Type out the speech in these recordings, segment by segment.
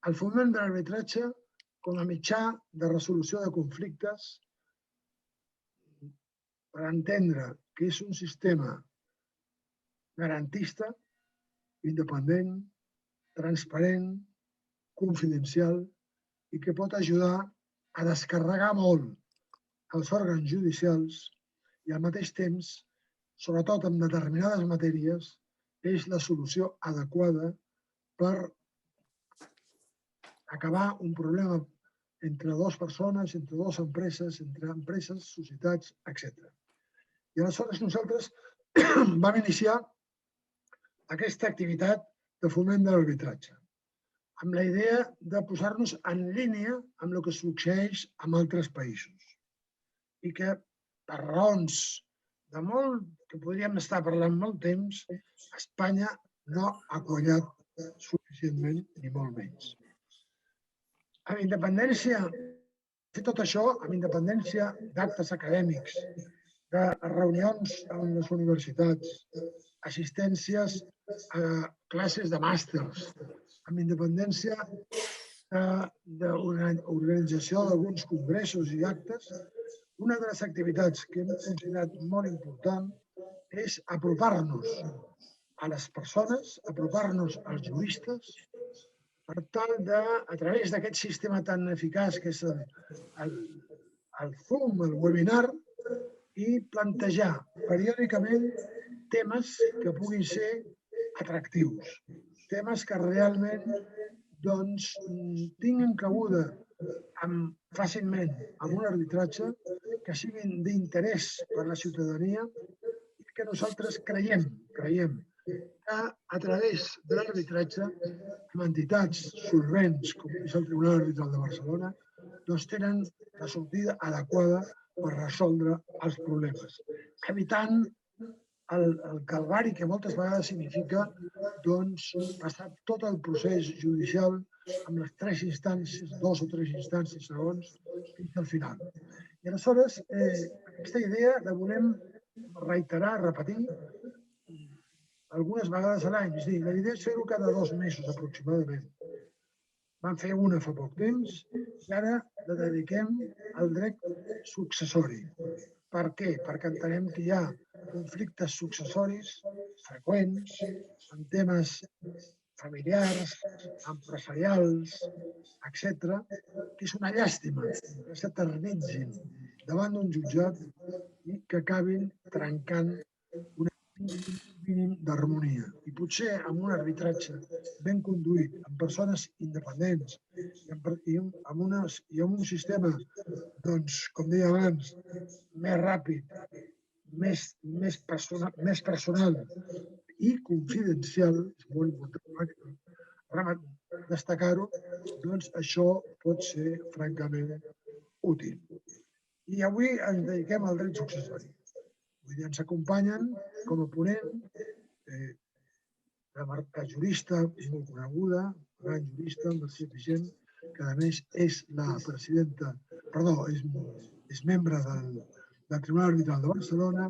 el foment de l'arbitratge com a mitjà de resolució de conflictes per entendre que és un sistema garantista, independent, transparent, confidencial i que pot ajudar a descarregar molt els òrgans judicials i al mateix temps, sobretot en determinades matèries, és la solució adequada per acabar un problema entre dues persones, entre dues empreses, entre empreses, societats, etc. I aleshores nosaltres vam iniciar aquesta activitat de foment de l'arbitratge, amb la idea de posar-nos en línia amb el que succeeix en altres països i que per raons de molt, que podríem estar parlant molt temps, Espanya no ha quallat suficientment ni molt menys. Amb independència de tot això, amb independència d'actes acadèmics, de reunions en les universitats, assistències a classes de màsters, amb independència d'organització d'alguns congressos i actes, una de les activitats que hem considerat molt important és apropar-nos a les persones, apropar-nos als juristes, per tal de, a través d'aquest sistema tan eficaç que és el Zoom, el webinar, i plantejar periòdicament temes que puguin ser atractius, temes que realment tinguin cabuda fàcilment amb un arbitratge, que siguin d'interès per a la ciutadania i que nosaltres creiem que a través de l'arbitratge amb entitats solvents com és el Tribunal Arbitral de Barcelona tenen la sortida adequada per resoldre els problemes, evitant el calvari que moltes vegades significa passar tot el procés judicial amb les 3 instàncies, 2 o 3 instàncies segons, fins al final. I aleshores, aquesta idea la volem reiterar, repetir, algunes vegades a l'any. És a dir, la idea és fer-ho cada 2 mesos aproximadament. Vam fer una fa poc temps i ara la dediquem al dret successori. Per què? Perquè entenem que hi ha conflictes successoris freqüents en temes familiars, empresarials, etc., que és una llàstima que s'eternitzin davant d'un jutjat i que acabin trencant un mínim d'harmonia. I potser amb un arbitratge ben conduït, amb persones independents i amb un sistema, com deia abans, més ràpid, més personal i confidencial, és molt important destacar-ho, doncs això pot ser francament útil. I avui ens dediquem al dret successori. Vull dir, ens acompanyen com a ponent la jurista molt coneguda, la gran jurista, Mercè Pigem, que a més és la presidenta, és membre del Tribunal Arbitral de Barcelona,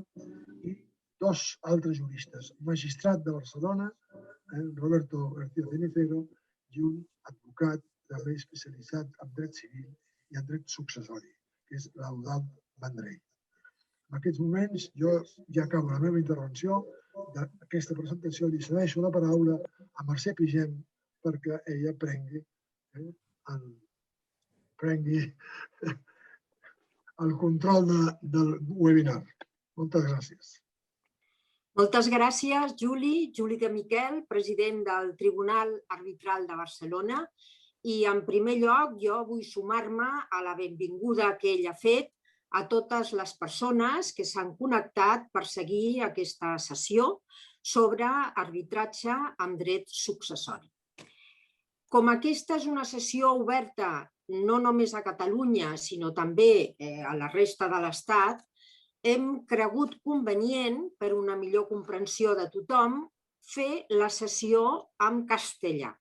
i 2 altres juristes, un magistrat de Barcelona, Roberto García Cenicero, i un advocat també especialitzat en dret civil i en dret successori, que és l'Eudald Vendrell. En aquests moments, jo ja acabo la meva intervenció d'aquesta presentació, li cedeixo la paraula a Mercè Pigem perquè ella prengui el control del webinar. Moltes gràcies. Moltes gràcies, Juli de Miquel, president del Tribunal Arbitral de Barcelona. I en primer lloc jo vull sumar-me a la benvinguda que ell ha fet a totes les persones que s'han connectat per seguir aquesta sessió sobre arbitratge amb dret successori. Com aquesta és una sessió oberta no només a Catalunya, sinó també a la resta de l'Estat, hem cregut convenient, per una millor comprensió de tothom, fer la sessió en castellà.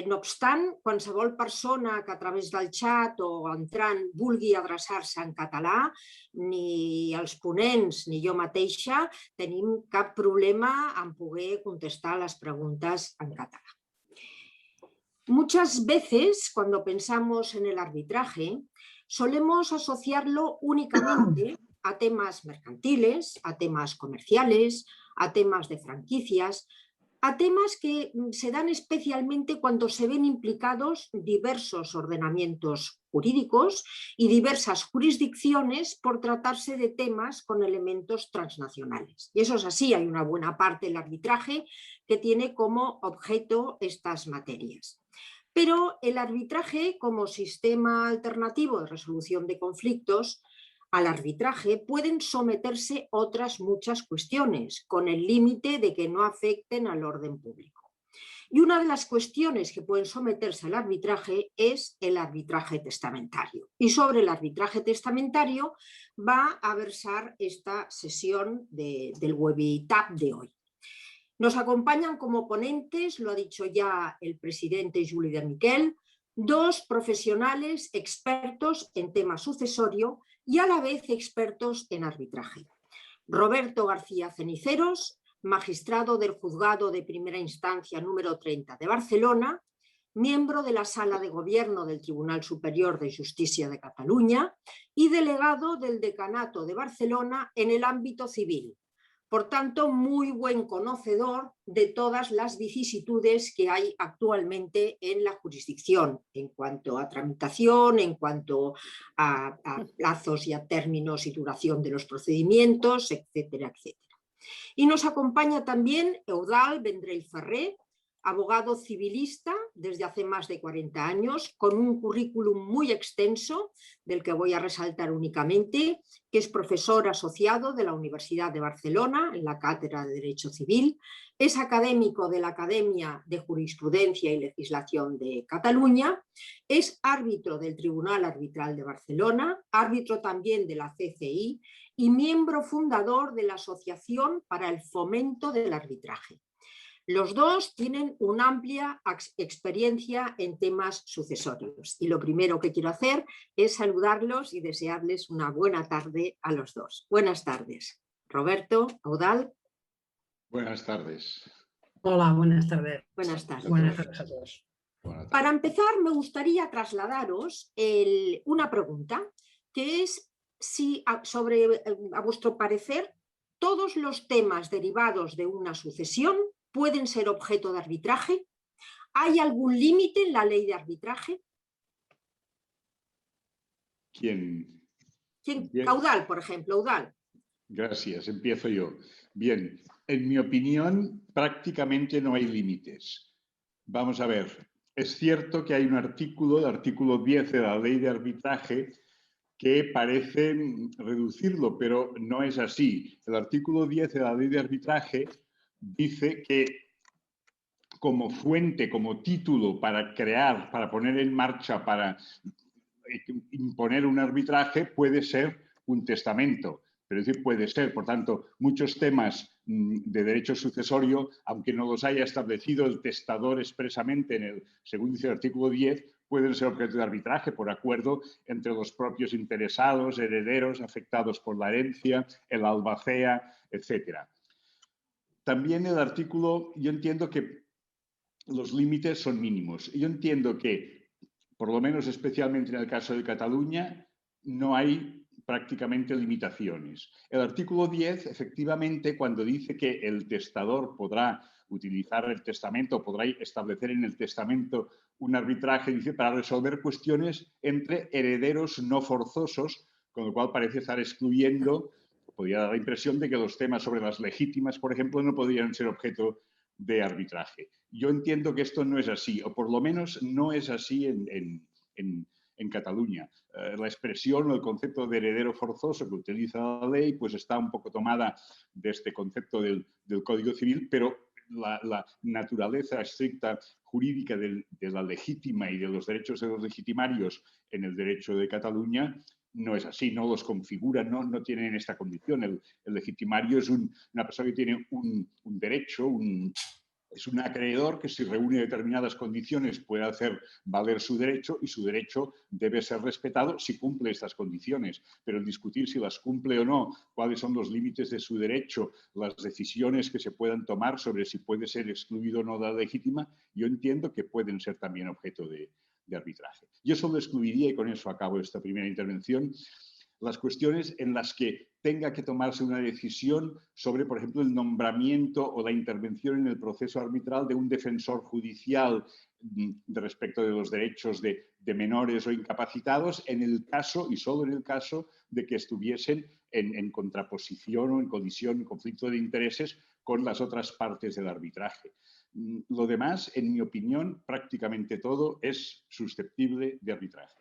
No obstant, qualsevol persona que a través del xat o entrant vulgui adreçar-se en català, ni els ponents ni jo mateixa tenim cap problema en poder contestar les preguntes en català. Muchas veces, cuando pensamos en el arbitraje, solemos asociarlo únicamente a temas mercantiles, a temas comerciales, a temas de franquicias, a temas que se dan especialmente cuando se ven implicados diversos ordenamientos jurídicos y diversas jurisdicciones por tratarse de temas con elementos transnacionales. Y eso es así, hay una buena parte del arbitraje que tiene como objeto estas materias. Pero el arbitraje como sistema alternativo de resolución de conflictos, al arbitraje pueden someterse otras muchas cuestiones, con el límite de que no afecten al orden público. Y una de las cuestiones que pueden someterse al arbitraje es el arbitraje testamentario. Y sobre el arbitraje testamentario va a versar esta sesión del WebiTap de hoy. Nos acompañan como ponentes, lo ha dicho ya el presidente Juli de Miquel, dos profesionales expertos en tema sucesorio y a la vez expertos en arbitraje. Roberto García Ceniceros, magistrado del Juzgado de Primera Instancia número 30 de Barcelona, miembro de la Sala de Gobierno del Tribunal Superior de Justicia de Cataluña y delegado del Decanato de Barcelona en el ámbito civil. Por tanto, muy buen conocedor de todas las vicisitudes que hay actualmente en la jurisdicción, en cuanto a tramitación, en cuanto a plazos y a términos y duración de los procedimientos, etcétera, etcétera. Y nos acompaña también Eudald Vendrell Ferrer, abogado civilista desde hace más de 40 años, con un currículum muy extenso, del que voy a resaltar únicamente, que es profesor asociado de la Universidad de Barcelona en la Cátedra de Derecho Civil, es académico de la Academia de Jurisprudencia y Legislación de Cataluña, es árbitro del Tribunal Arbitral de Barcelona, árbitro también de la CCI y miembro fundador de la Asociación para el Fomento del Arbitraje. Los dos tienen una amplia experiencia en temas sucesorios y lo primero que quiero hacer es saludarlos y desearles una buena tarde a los dos. Buenas tardes. Roberto, Eudald. Buenas tardes. Hola, buenas tardes. Buenas tardes. Buenas tardes a todos. Para empezar, me gustaría trasladaros una pregunta, que es si sobre, a vuestro parecer, todos los temas derivados de una sucesión pueden ser objeto de arbitraje. ¿Hay algún límite en la ley de arbitraje? ¿Quién? Eudald, por ejemplo, Eudald. Gracias, empiezo yo. Bien, en mi opinión, prácticamente no hay límites. Vamos a ver, es cierto que hay un artículo, el artículo 10 de la ley de arbitraje, que parece reducirlo, pero no es así. El artículo 10 de la ley de arbitraje dice que como fuente, como título para crear, para poner en marcha, para imponer un arbitraje, puede ser un testamento. Pero es decir, puede ser, por tanto, muchos temas de derecho sucesorio, aunque no los haya establecido el testador expresamente según dice el artículo 10, pueden ser objeto de arbitraje por acuerdo entre los propios interesados, herederos afectados por la herencia, el albacea, etc. También el artículo, yo entiendo que los límites son mínimos. Yo entiendo que, por lo menos especialmente en el caso de Cataluña, no hay prácticamente limitaciones. El artículo 10, efectivamente, cuando dice que el testador podrá utilizar el testamento, podrá establecer en el testamento un arbitraje, dice, para resolver cuestiones entre herederos no forzosos, con lo cual parece estar excluyendo, podría dar la impresión de que los temas sobre las legítimas, por ejemplo, no podrían ser objeto de arbitraje. Yo entiendo que esto no es así, o por lo menos no es así en Cataluña. La expresión o el concepto de heredero forzoso que utiliza la ley pues está un poco tomada de este concepto del Código Civil, pero la naturaleza estricta jurídica de la legítima y de los derechos de los legitimarios en el derecho de Cataluña no es así, no los configura, no tienen esta condición. El legitimario es una persona que tiene un derecho, Es un acreedor que, si reúne determinadas condiciones, puede hacer valer su derecho, y su derecho debe ser respetado si cumple estas condiciones. Pero el discutir si las cumple o no, cuáles son los límites de su derecho, las decisiones que se puedan tomar sobre si puede ser excluido o no de la legítima, yo entiendo que pueden ser también objeto de arbitraje. Yo solo excluiría, y con eso acabo esta primera intervención, las cuestiones en las que tenga que tomarse una decisión sobre, por ejemplo, el nombramiento o la intervención en el proceso arbitral de un defensor judicial respecto de los derechos de menores o incapacitados, en el caso, y solo en el caso, de que estuviesen en contraposición o en colisión, en conflicto de intereses con las otras partes del arbitraje. Lo demás, en mi opinión, prácticamente todo es susceptible de arbitraje.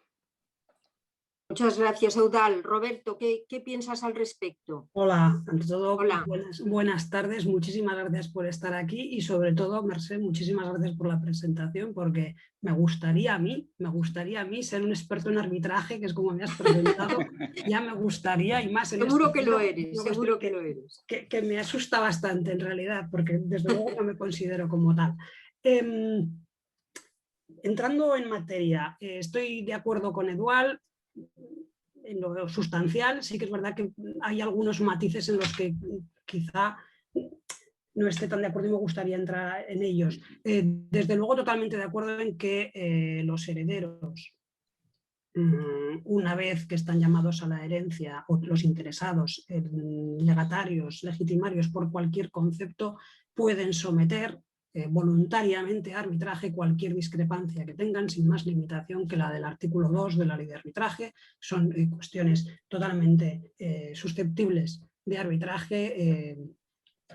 Muchas gracias, Eudald. Roberto, ¿qué piensas al respecto? Hola, ante todo, Hola. buenas tardes. Muchísimas gracias por estar aquí y, sobre todo, Mercè, muchísimas gracias por la presentación, porque me gustaría a mí ser un experto en arbitraje, que es como me has presentado. Ya me gustaría, y más en Seguro este que lo tema, eres, seguro que lo eres. Que me asusta bastante, en realidad, porque desde luego no me considero como tal. Entrando en materia, estoy de acuerdo con Eudald. En lo sustancial, sí que es verdad que hay algunos matices en los que quizá no esté tan de acuerdo y me gustaría entrar en ellos. Desde luego, totalmente de acuerdo en que los herederos, una vez que están llamados a la herencia, o los interesados, legatarios, legitimarios por cualquier concepto, pueden someter voluntariamente a arbitraje cualquier discrepancia que tengan, sin más limitación que la del artículo 2 de la ley de arbitraje. Son cuestiones totalmente susceptibles de arbitraje,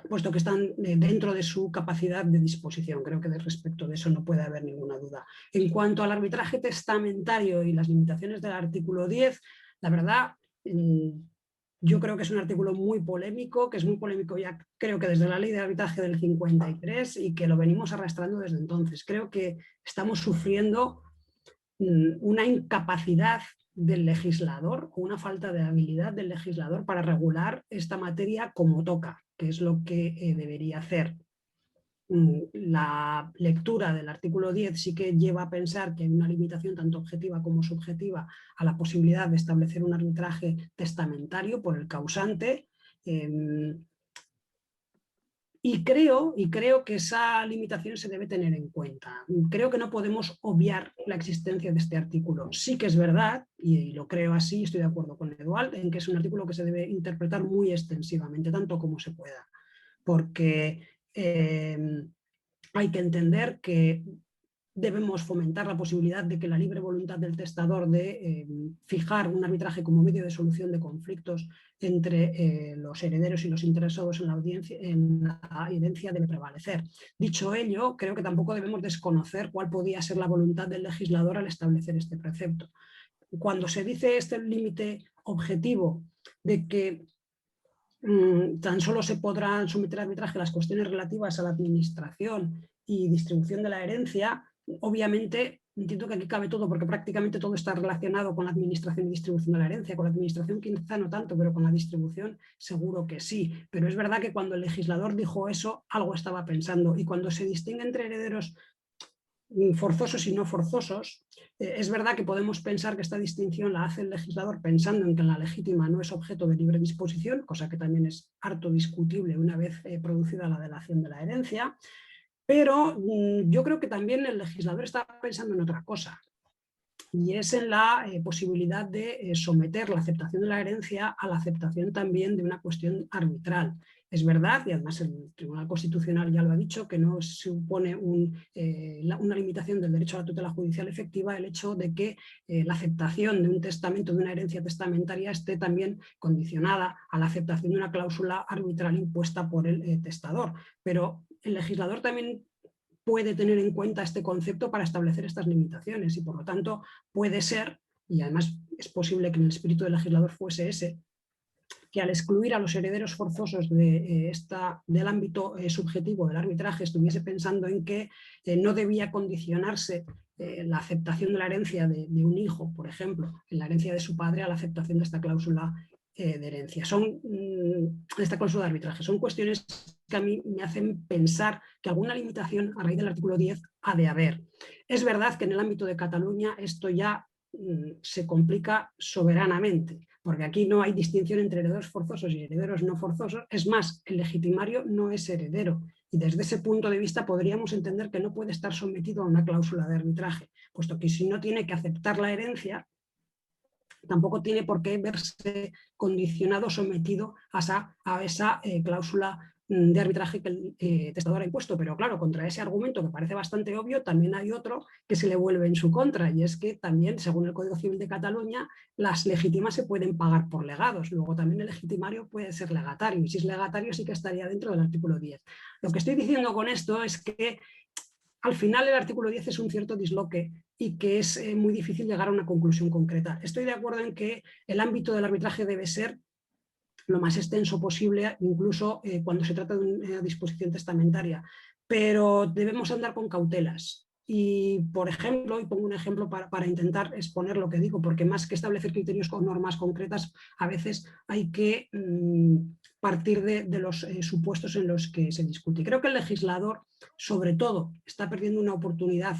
puesto que están dentro de su capacidad de disposición. Creo que respecto de eso no puede haber ninguna duda. En cuanto al arbitraje testamentario y las limitaciones del artículo 10, la verdad, yo creo que es un artículo muy polémico, que es muy polémico ya creo que desde la ley de arbitraje del 53, y que lo venimos arrastrando desde entonces. Creo que estamos sufriendo una incapacidad del legislador o una falta de habilidad del legislador para regular esta materia como toca, que es lo que debería hacer. La lectura del artículo 10 sí que lleva a pensar que hay una limitación tanto objetiva como subjetiva a la posibilidad de establecer un arbitraje testamentario por el causante, y creo que esa limitación se debe tener en cuenta. Creo que no podemos obviar la existencia de este artículo. Sí que es verdad, y lo creo así, estoy de acuerdo con Eudald, en que es un artículo que se debe interpretar muy extensivamente, tanto como se pueda, porque hay que entender que debemos fomentar la posibilidad de que la libre voluntad del testador de fijar un arbitraje como medio de solución de conflictos entre los herederos y los interesados en la herencia debe prevalecer. Dicho ello, creo que tampoco debemos desconocer cuál podía ser la voluntad del legislador al establecer este precepto. Cuando se dice este límite objetivo de que tan solo se podrán someter a arbitraje las cuestiones relativas a la administración y distribución de la herencia, obviamente entiendo que aquí cabe todo, porque prácticamente todo está relacionado con la administración y distribución de la herencia. Con la administración quizá no tanto, pero con la distribución seguro que sí. Pero es verdad que cuando el legislador dijo eso, algo estaba pensando. Y cuando se distingue entre herederos forzosos y no forzosos, es verdad que podemos pensar que esta distinción la hace el legislador pensando en que la legítima no es objeto de libre disposición, cosa que también es harto discutible una vez producida la delación de la herencia, pero yo creo que también el legislador está pensando en otra cosa, y es en la posibilidad de someter la aceptación de la herencia a la aceptación también de una cuestión arbitral. Es verdad, y además el Tribunal Constitucional ya lo ha dicho, que no supone una limitación del derecho a la tutela judicial efectiva el hecho de que la aceptación de un testamento, de una herencia testamentaria, esté también condicionada a la aceptación de una cláusula arbitral impuesta por el testador. Pero el legislador también puede tener en cuenta este concepto para establecer estas limitaciones, y por lo tanto puede ser, y además es posible que en el espíritu del legislador fuese ese, que al excluir a los herederos forzosos del ámbito subjetivo del arbitraje estuviese pensando en que no debía condicionarse la aceptación de la herencia de un hijo, por ejemplo, en la herencia de su padre, a la aceptación de esta cláusula de herencia. Esta cláusula de arbitraje son cuestiones que a mí me hacen pensar que alguna limitación a raíz del artículo 10 ha de haber. Es verdad que en el ámbito de Cataluña esto ya se complica soberanamente, porque aquí no hay distinción entre herederos forzosos y herederos no forzosos. Es más, el legitimario no es heredero y desde ese punto de vista podríamos entender que no puede estar sometido a una cláusula de arbitraje, puesto que si no tiene que aceptar la herencia, tampoco tiene por qué verse condicionado, sometido a esa cláusula de arbitraje que el testador ha impuesto. Pero claro, contra ese argumento que parece bastante obvio, también hay otro que se le vuelve en su contra, y es que también, según el Código Civil de Cataluña, las legítimas se pueden pagar por legados. Luego también el legitimario puede ser legatario, y si es legatario sí que estaría dentro del artículo 10. Lo que estoy diciendo con esto es que al final el artículo 10 es un cierto disloque y que es muy difícil llegar a una conclusión concreta. Estoy de acuerdo en que el ámbito del arbitraje debe ser lo más extenso posible, incluso cuando se trata de una disposición testamentaria, pero debemos andar con cautelas. Y, por ejemplo, y pongo un ejemplo para intentar exponer lo que digo, porque más que establecer criterios con normas concretas, a veces hay que partir de los supuestos en los que se discute. Creo que el legislador, sobre todo, está perdiendo una oportunidad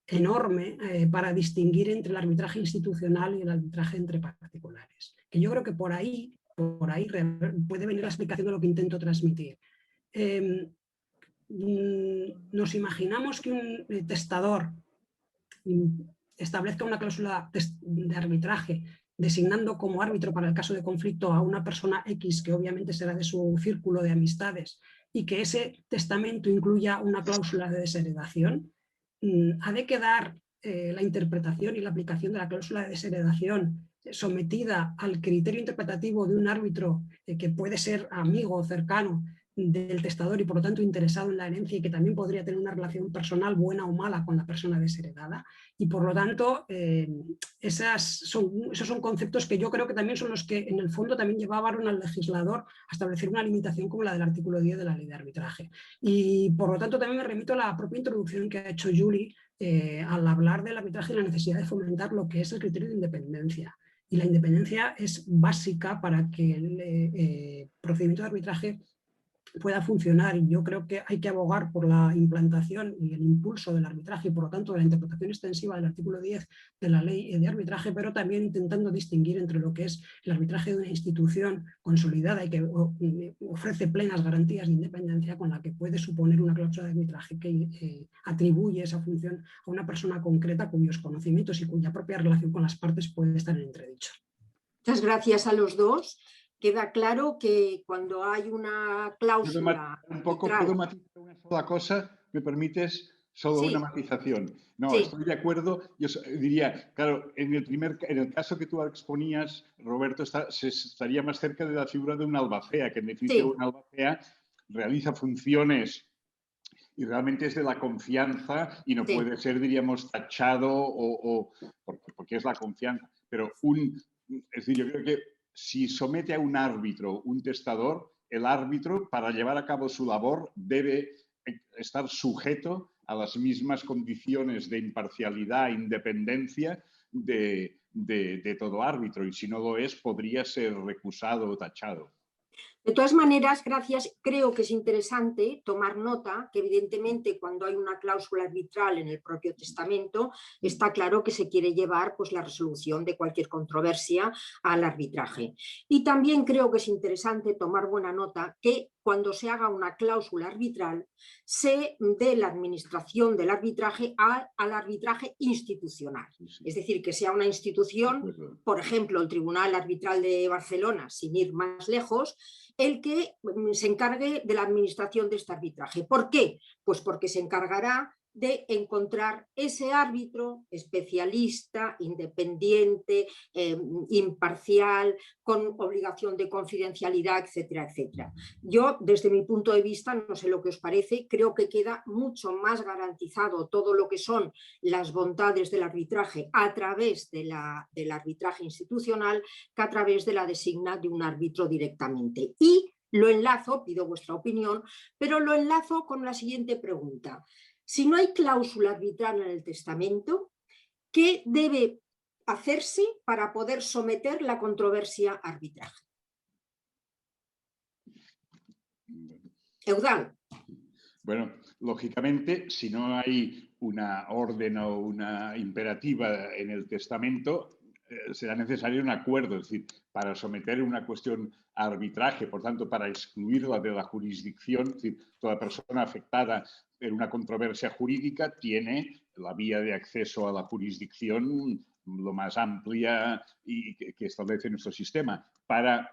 enorme para distinguir entre el arbitraje institucional y el arbitraje entre particulares. Que yo creo que por ahí puede venir la explicación de lo que intento transmitir. Nos imaginamos que un testador establezca una cláusula de arbitraje designando como árbitro para el caso de conflicto a una persona X que obviamente será de su círculo de amistades y que ese testamento incluya una cláusula de desheredación. Ha de quedar la interpretación y la aplicación de la cláusula de desheredación sometida al criterio interpretativo de un árbitro que puede ser amigo o cercano del testador y por lo tanto interesado en la herencia y que también podría tener una relación personal buena o mala con la persona desheredada. Y por lo tanto esos son conceptos que yo creo que también son los que en el fondo también llevaron al legislador a establecer una limitación como la del artículo 10 de la ley de arbitraje. Y por lo tanto también me remito a la propia introducción que ha hecho Julie al hablar del arbitraje y la necesidad de fomentar lo que es el criterio de independencia. Y la independencia es básica para que el procedimiento de arbitraje pueda funcionar, y yo creo que hay que abogar por la implantación y el impulso del arbitraje y por lo tanto de la interpretación extensiva del artículo 10 de la ley de arbitraje, pero también intentando distinguir entre lo que es el arbitraje de una institución consolidada y que ofrece plenas garantías de independencia con la que puede suponer una cláusula de arbitraje que atribuye esa función a una persona concreta cuyos conocimientos y cuya propia relación con las partes puede estar en entredicho. Muchas gracias a los dos. Queda claro que cuando hay una cláusula ¿Puedo matizar una sola cosa? ¿Me permites? Solo sí. Una matización. No, sí. Estoy de acuerdo. Yo diría, claro, en el caso que tú exponías, Roberto, se estaría más cerca de la figura de un albacea, que en definitiva sí. un albacea realiza funciones y realmente es de la confianza y no puede ser, diríamos, tachado porque es la confianza. Pero es decir, yo creo que si somete a un árbitro, un testador, el árbitro, para llevar a cabo su labor, debe estar sujeto a las mismas condiciones de imparcialidad e independencia de todo árbitro. Y si no lo es, podría ser recusado o tachado. De todas maneras, gracias, creo que es interesante tomar nota que evidentemente cuando hay una cláusula arbitral en el propio testamento está claro que se quiere llevar pues, la resolución de cualquier controversia al arbitraje. Y también creo que es interesante tomar buena nota que cuando se haga una cláusula arbitral se dé la administración del arbitraje al arbitraje institucional. Es decir, que sea una institución, por ejemplo, el Tribunal Arbitral de Barcelona, sin ir más lejos, el que se encargue de la administración de este arbitraje. ¿Por qué? Pues porque se encargará de encontrar ese árbitro especialista, independiente, imparcial, con obligación de confidencialidad, etcétera, etcétera. Yo, desde mi punto de vista, no sé lo que os parece, creo que queda mucho más garantizado todo lo que son las bondades del arbitraje a través del arbitraje institucional que a través de la designa de un árbitro directamente. Y lo enlazo, pido vuestra opinión, pero lo enlazo con la siguiente pregunta. Si no hay cláusula arbitral en el testamento, ¿qué debe hacerse para poder someter la controversia a arbitraje? Eudal. Bueno, lógicamente, si no hay una orden o una imperativa en el testamento, será necesario un acuerdo, es decir, para someter una cuestión a arbitraje, por tanto, para excluirla de la jurisdicción, es decir, toda persona afectada en una controversia jurídica tiene la vía de acceso a la jurisdicción lo más amplia y que establece nuestro sistema. Para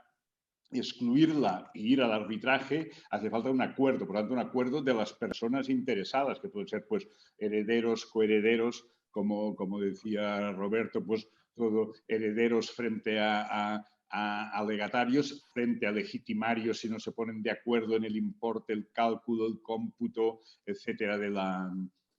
excluirla e ir al arbitraje hace falta un acuerdo, por tanto un acuerdo de las personas interesadas, que pueden ser pues herederos, coherederos, como decía Roberto, pues todo herederos frente a legatarios, frente a legitimarios si no se ponen de acuerdo en el importe, el cálculo, el cómputo, etcétera,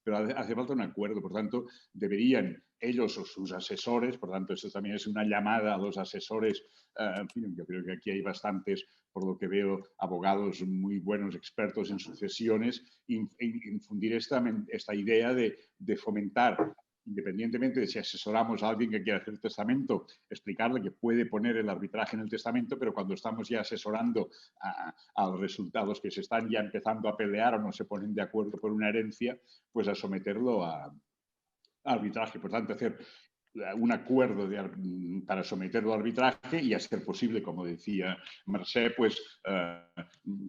pero hace falta un acuerdo, por tanto, deberían ellos o sus asesores, por tanto, esto también es una llamada a los asesores. En fin, yo creo que aquí hay bastantes, por lo que veo, abogados muy buenos, expertos en sucesiones, infundir esta idea de fomentar, independientemente de si asesoramos a alguien que quiera hacer testamento, explicarle que puede poner el arbitraje en el testamento, pero cuando estamos ya asesorando a los resultados que se están ya empezando a pelear o no se ponen de acuerdo por una herencia, pues a someterlo a arbitraje. Por tanto, hacer un acuerdo para someterlo a arbitraje y a ser posible, como decía Mercè, pues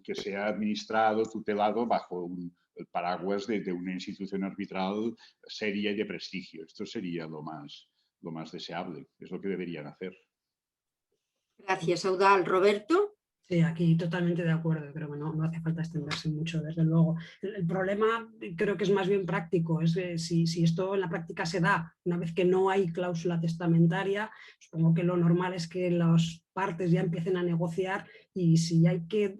que sea administrado, tutelado bajo el paraguas de una institución arbitral seria y de prestigio. Esto sería lo más deseable, es lo que deberían hacer. Gracias, Eudal. Roberto. Sí, aquí totalmente de acuerdo, creo que no hace falta extenderse mucho, desde luego. El problema creo que es más bien práctico, es que si esto en la práctica se da, una vez que no hay cláusula testamentaria, supongo que lo normal es que las partes ya empiecen a negociar y si hay que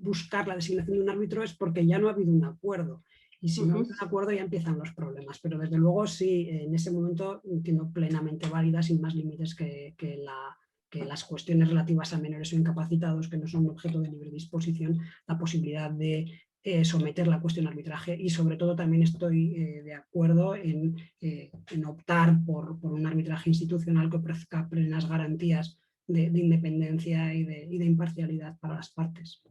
buscar la designación de un árbitro es porque ya no ha habido un acuerdo. Y si no hay un acuerdo ya empiezan los problemas, pero desde luego sí, en ese momento entiendo plenamente válida, sin más límites que las cuestiones relativas a menores o incapacitados que no son objeto de libre disposición, la posibilidad de someter la cuestión a arbitraje y sobre todo también estoy de acuerdo en optar por un arbitraje institucional que ofrezca plenas garantías de independencia y de imparcialidad para las partes.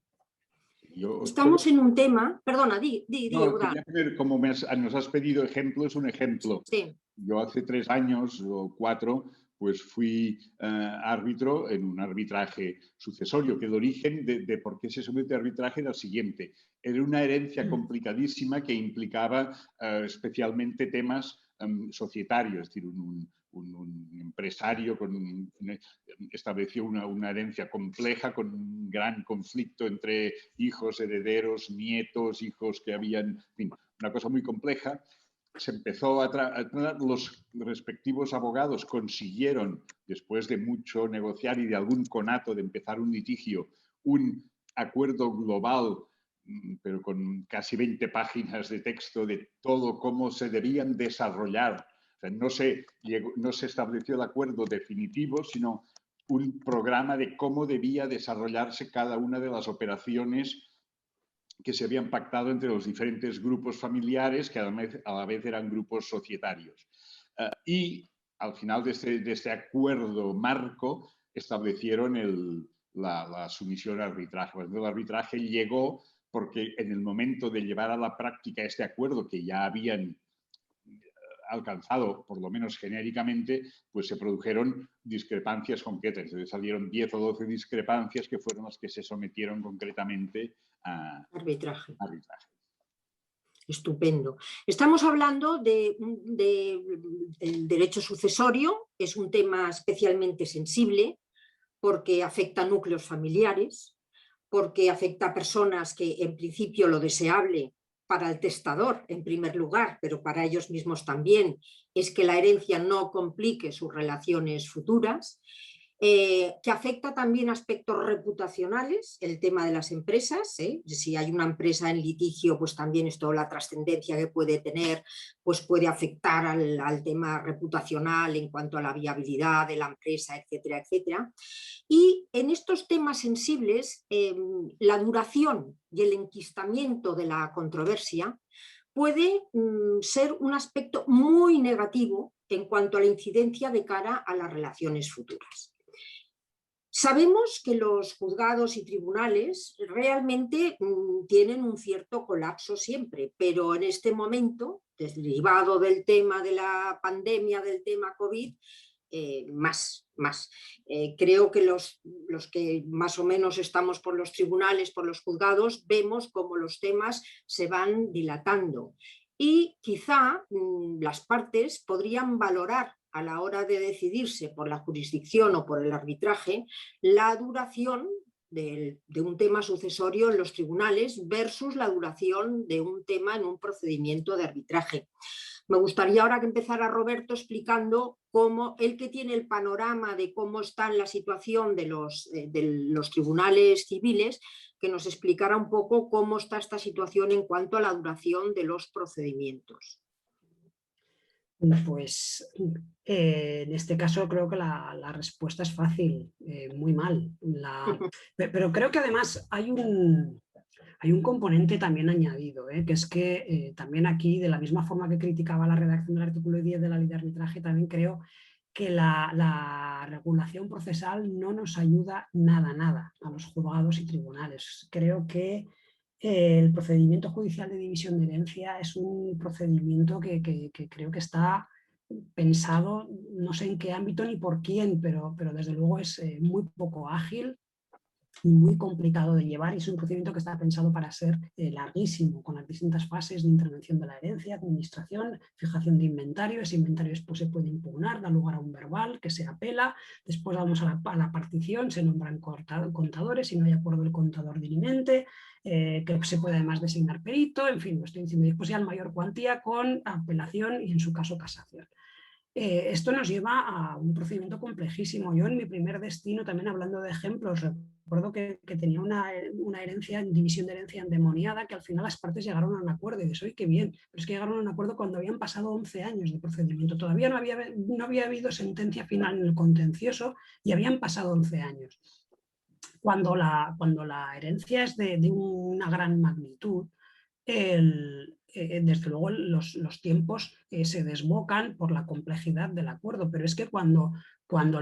Estamos en un tema, perdona, No, quería ver, como nos has pedido ejemplos, un ejemplo. Sí. Yo hace 3 años o 4 pues fui árbitro en un arbitraje sucesorio, que el origen de por qué se somete a arbitraje era el siguiente. Era una herencia complicadísima que implicaba especialmente temas societarios, es decir, un empresario estableció una herencia compleja con un gran conflicto entre hijos, herederos, nietos, hijos que habían, en fin, una cosa muy compleja. Se empezó a tratar, los respectivos abogados consiguieron, después de mucho negociar y de algún conato de empezar un litigio, un acuerdo global, pero con casi 20 páginas de texto de todo cómo se debían desarrollar. O sea, no se estableció el acuerdo definitivo, sino un programa de cómo debía desarrollarse cada una de las operaciones que se habían pactado entre los diferentes grupos familiares, que a la vez eran grupos societarios. Y al final de este acuerdo marco establecieron la sumisión al arbitraje. El arbitraje llegó porque en el momento de llevar a la práctica este acuerdo que ya habían alcanzado, por lo menos genéricamente, pues se produjeron discrepancias concretas. Entonces salieron 10 o 12 discrepancias que fueron las que se sometieron concretamente a arbitraje. Estupendo. Estamos hablando del derecho sucesorio, es un tema especialmente sensible porque afecta a núcleos familiares, porque afecta a personas que en principio lo deseable para el testador en primer lugar, pero para ellos mismos también, es que la herencia no complique sus relaciones futuras, que afecta también aspectos reputacionales, el tema de las empresas, si hay una empresa en litigio, pues también esto, la trascendencia que puede tener, pues puede afectar al tema reputacional en cuanto a la viabilidad de la empresa, etcétera, etcétera. Y en estos temas sensibles, la duración y el enquistamiento de la controversia puede ser un aspecto muy negativo en cuanto a la incidencia de cara a las relaciones futuras. Sabemos que los juzgados y tribunales realmente tienen un cierto colapso siempre, pero en este momento, derivado del tema de la pandemia, del tema COVID, más. Creo que los que más o menos estamos por los tribunales, por los juzgados, vemos cómo los temas se van dilatando. Y quizá las partes podrían valorar a la hora de decidirse por la jurisdicción o por el arbitraje la duración de un tema sucesorio en los tribunales versus la duración de un tema en un procedimiento de arbitraje. Me gustaría ahora que empezara Roberto explicando cómo él, que tiene el panorama de cómo está la situación de los tribunales civiles, que nos explicara un poco cómo está esta situación en cuanto a la duración de los procedimientos. Pues en este caso creo que la respuesta es fácil, muy mal. Pero creo que además hay un componente también añadido, que es que también aquí, de la misma forma que criticaba la redacción del artículo 10 de la ley de arbitraje, también creo que la regulación procesal no nos ayuda nada a los juzgados y tribunales. Creo que el procedimiento judicial de división de herencia es un procedimiento que creo que está pensado, no sé en qué ámbito ni por quién, pero desde luego es muy poco ágil y muy complicado de llevar, y es un procedimiento que está pensado para ser larguísimo, con las distintas fases de intervención de la herencia, administración, fijación de inventario. Ese inventario después se puede impugnar, da lugar a un verbal que se apela, después vamos a la partición, se nombran contadores, si no hay acuerdo el contador dirimente, que se puede además designar perito, en fin, lo estoy diciendo, después ya en mayor cuantía con apelación y en su caso casación. Esto nos lleva a un procedimiento complejísimo. Yo en mi primer destino, también hablando de ejemplos, recuerdo que tenía una herencia, división de herencia endemoniada, que al final las partes llegaron a un acuerdo y de eso, ¡qué bien! Pero es que llegaron a un acuerdo cuando habían pasado 11 años de procedimiento. Todavía no había habido sentencia final en el contencioso y habían pasado 11 años. Cuando la herencia es de una gran magnitud, desde luego los tiempos se desbocan por la complejidad del acuerdo, pero es que cuando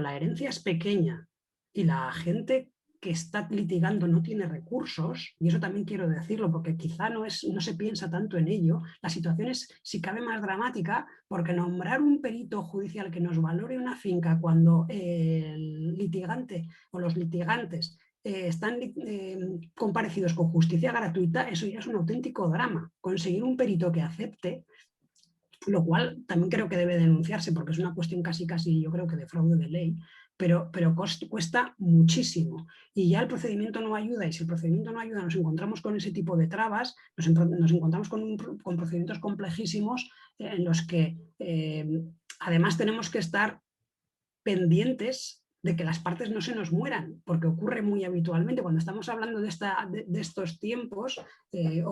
la herencia es pequeña y la gente que está litigando no tiene recursos, y eso también quiero decirlo porque quizá no se piensa tanto en ello, la situación es, si cabe, más dramática, porque nombrar un perito judicial que nos valore una finca cuando el litigante o los litigantes están comparecidos con justicia gratuita, eso ya es un auténtico drama. Conseguir un perito que acepte, lo cual también creo que debe denunciarse porque es una cuestión casi yo creo que de fraude de ley, pero cuesta muchísimo y ya el procedimiento no ayuda, y si el procedimiento no ayuda nos encontramos con ese tipo de trabas, nos encontramos con procedimientos complejísimos en los que además tenemos que estar pendientes de que las partes no se nos mueran, porque ocurre muy habitualmente. Cuando estamos hablando de estos tiempos,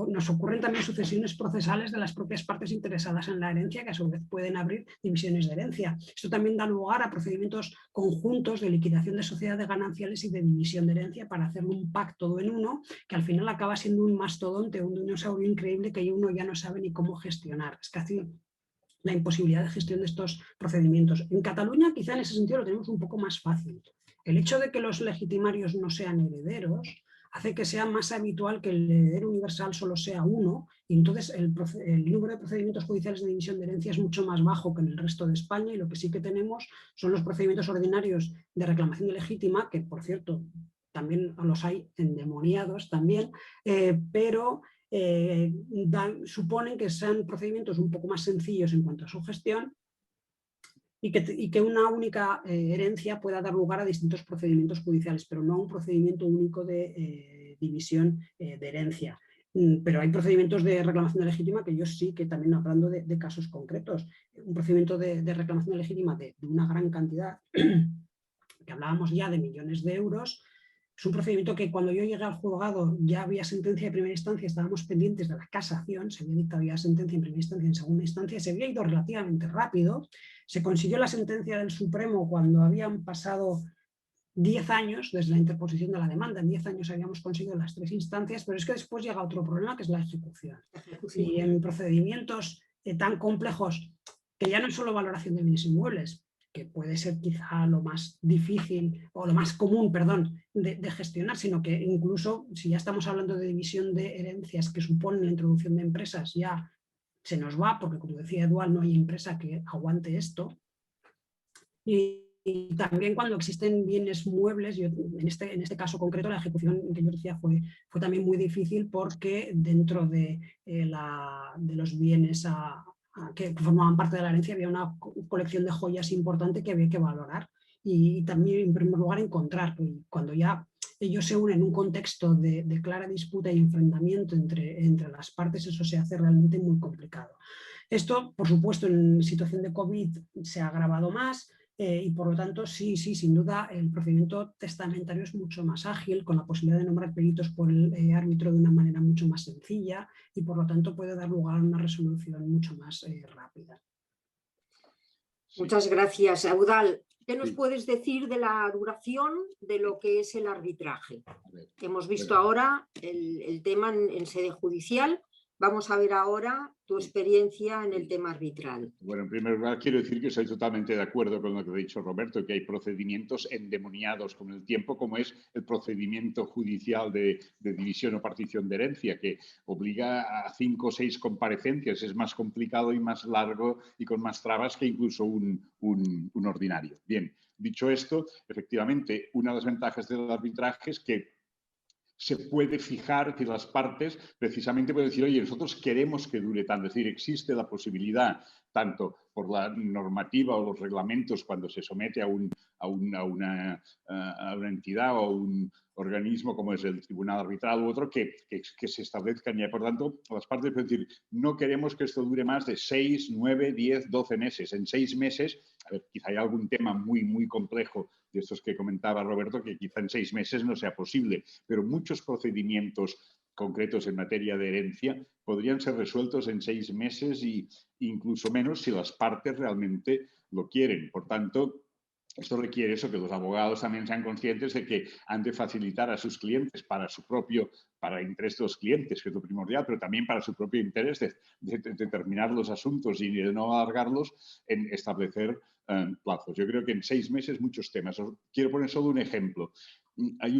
nos ocurren también sucesiones procesales de las propias partes interesadas en la herencia, que a su vez pueden abrir divisiones de herencia. Esto también da lugar a procedimientos conjuntos de liquidación de sociedades gananciales y de división de herencia para hacer un pack todo en uno, que al final acaba siendo un mastodonte, un dinosaurio increíble que uno ya no sabe ni cómo gestionar. Es casi la imposibilidad de gestión de estos procedimientos. En Cataluña quizá en ese sentido lo tenemos un poco más fácil. El hecho de que los legitimarios no sean herederos hace que sea más habitual que el heredero universal solo sea uno, y entonces el número de procedimientos judiciales de división de herencia es mucho más bajo que en el resto de España, y lo que sí que tenemos son los procedimientos ordinarios de reclamación ilegítima, que por cierto también los hay endemoniados también, pero suponen que sean procedimientos un poco más sencillos en cuanto a su gestión y que una única herencia pueda dar lugar a distintos procedimientos judiciales, pero no a un procedimiento único de división de herencia. Pero hay procedimientos de reclamación legítima que yo sí que también, hablando de casos concretos, un procedimiento de reclamación legítima de una gran cantidad, que hablábamos ya de millones de euros. Es un procedimiento que cuando yo llegué al juzgado ya había sentencia de primera instancia, estábamos pendientes de la casación, se había dictado ya sentencia en primera instancia y en segunda instancia, se había ido relativamente rápido, se consiguió la sentencia del Supremo cuando habían pasado 10 años desde la interposición de la demanda. En 10 años habíamos conseguido las 3 instancias, pero es que después llega otro problema, que es la ejecución. Y en procedimientos tan complejos, que ya no es solo valoración de bienes inmuebles, que puede ser quizá lo más difícil o lo más común, perdón, de gestionar, sino que incluso si ya estamos hablando de división de herencias que suponen la introducción de empresas, ya se nos va, porque como decía Eduard, no hay empresa que aguante esto. Y también cuando existen bienes muebles, en este caso concreto la ejecución que yo decía fue también muy difícil porque dentro de los bienes que formaban parte de la herencia había una colección de joyas importante que había que valorar y también en primer lugar encontrar. Cuando ya ellos se unen en un contexto de clara disputa y enfrentamiento entre las partes, eso se hace realmente muy complicado. Esto, por supuesto, en situación de COVID se ha agravado más. Y por lo tanto, sí, sin duda, el procedimiento testamentario es mucho más ágil, con la posibilidad de nombrar peritos por el árbitro de una manera mucho más sencilla y por lo tanto puede dar lugar a una resolución mucho más rápida. Muchas gracias. Eudald, ¿qué nos puedes decir de la duración de lo que es el arbitraje? Hemos visto ahora el tema en sede judicial. Vamos a ver ahora tu experiencia en el tema arbitral. Bueno, en primer lugar quiero decir que estoy totalmente de acuerdo con lo que ha dicho Roberto, que hay procedimientos endemoniados con el tiempo, como es el procedimiento judicial de división o partición de herencia, que obliga a 5 o 6 comparecencias. Es más complicado y más largo y con más trabas que incluso un ordinario. Bien, dicho esto, efectivamente, una de las ventajas del arbitraje es que se puede fijar que las partes precisamente pueden decir, oye, nosotros queremos que dure tanto. Es decir, existe la posibilidad, tanto por la normativa o los reglamentos cuando se somete a una entidad o un organismo como es el tribunal arbitral u otro, que se establezcan ya. Por tanto, las partes pueden decir, no queremos que esto dure más de 6, 9, 10, 12 meses. En 6 meses, a ver, quizá hay algún tema muy complejo de estos que comentaba Roberto, que quizá en 6 meses no sea posible, pero muchos procedimientos concretos en materia de herencia podrían ser resueltos en 6 meses e incluso menos si las partes realmente lo quieren. Por tanto, esto requiere eso, que los abogados también sean conscientes de que han de facilitar a sus clientes para el interés de los clientes, que es lo primordial, pero también para su propio interés de terminar los asuntos y de no alargarlos, en establecer plazos. Yo creo que en 6 meses muchos temas. Quiero poner solo un ejemplo. Hay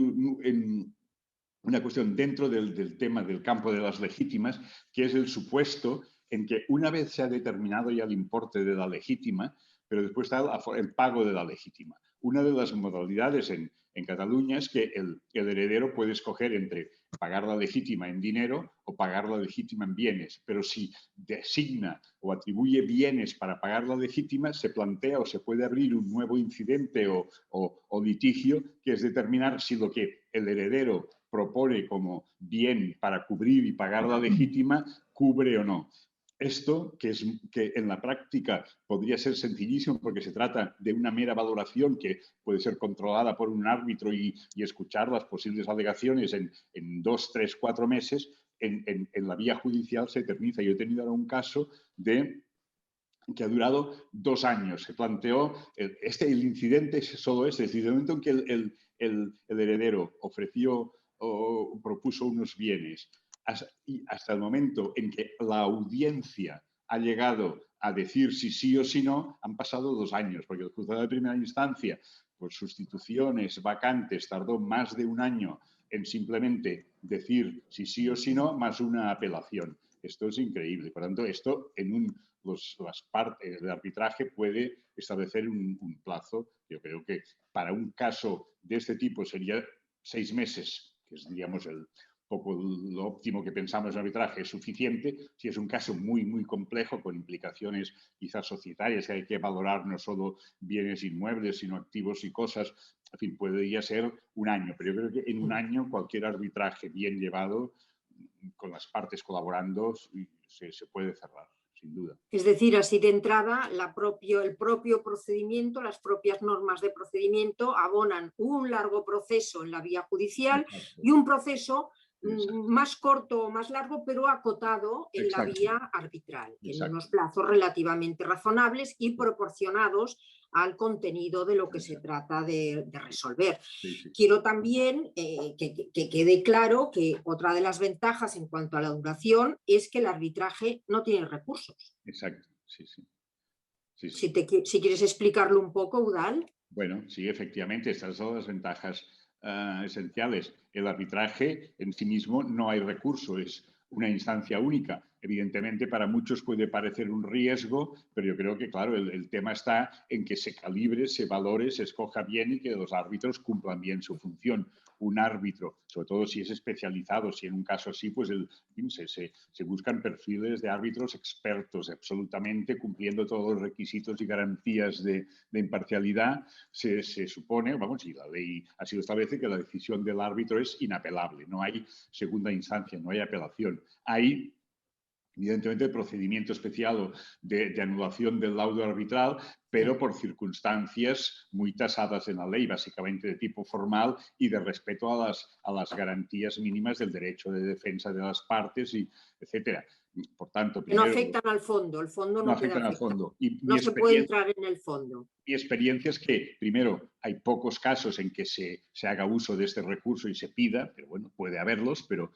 una cuestión dentro del tema del campo de las legítimas, que es el supuesto en que una vez se ha determinado ya el importe de la legítima, pero después está el pago de la legítima. Una de las modalidades en Cataluña es que el heredero puede escoger entre pagar la legítima en dinero o pagar la legítima en bienes, pero si designa o atribuye bienes para pagar la legítima, se plantea o se puede abrir un nuevo incidente o litigio, que es determinar si lo que el heredero propone como bien para cubrir y pagar la legítima cubre o no. Esto, que en la práctica podría ser sencillísimo porque se trata de una mera valoración que puede ser controlada por un árbitro y escuchar las posibles alegaciones en 2, 3, 4 meses, en la vía judicial se eterniza. Yo he tenido ahora un caso que ha durado 2 años. Se planteó, el incidente es solo este, es decir, el momento en que el heredero ofreció o propuso unos bienes, y hasta el momento en que la audiencia ha llegado a decir si sí o si no, han pasado 2 años, porque el juzgado de primera instancia, por sustituciones, vacantes, tardó más de 1 año en simplemente decir si sí o si no, más una apelación. Esto es increíble. Por tanto, esto las partes del arbitraje puede establecer un plazo. Yo creo que para un caso de este tipo sería 6 meses, que es, digamos, poco lo óptimo que pensamos en arbitraje, es suficiente. Si es un caso muy complejo, con implicaciones quizás societarias, que hay que valorar no solo bienes inmuebles, sino activos y cosas, en fin, podría ser 1 año. Pero yo creo que en 1 año cualquier arbitraje bien llevado, con las partes colaborando, se puede cerrar, sin duda. Es decir, así de entrada, el propio procedimiento, las propias normas de procedimiento abonan un largo proceso en la vía judicial. Exacto. Y un proceso más corto o más largo, pero acotado en Exacto. La vía arbitral, Exacto. En unos plazos relativamente razonables y proporcionados al contenido de lo que Exacto. Se trata de resolver. Sí. Quiero también que quede claro que otra de las ventajas en cuanto a la duración es que el arbitraje no tiene recursos. Exacto, sí. Sí, sí. Si quieres explicarlo un poco, Eudald. Bueno, sí, efectivamente, estas son las ventajas esenciales. El arbitraje en sí mismo no hay recurso, es una instancia única. Evidentemente, para muchos puede parecer un riesgo, pero yo creo que, claro, el tema está en que se calibre, se valore, se escoja bien y que los árbitros cumplan bien su función. Un árbitro, sobre todo si es especializado, si en un caso así, pues se buscan perfiles de árbitros expertos, absolutamente cumpliendo todos los requisitos y garantías de imparcialidad. Se supone, vamos, y la ley así lo establece, que la decisión del árbitro es inapelable. No hay segunda instancia, no hay apelación. Hay, evidentemente, el procedimiento especial de anulación del laudo arbitral, pero por circunstancias muy tasadas en la ley, básicamente de tipo formal y de respeto a las garantías mínimas del derecho de defensa de las partes, etcétera. Por tanto, primero, no afectan al fondo, el fondo no afectan al fondo. Y no se puede entrar en el fondo. Mi experiencia es que, primero, hay pocos casos en que se haga uso de este recurso y se pida, pero bueno, puede haberlos, pero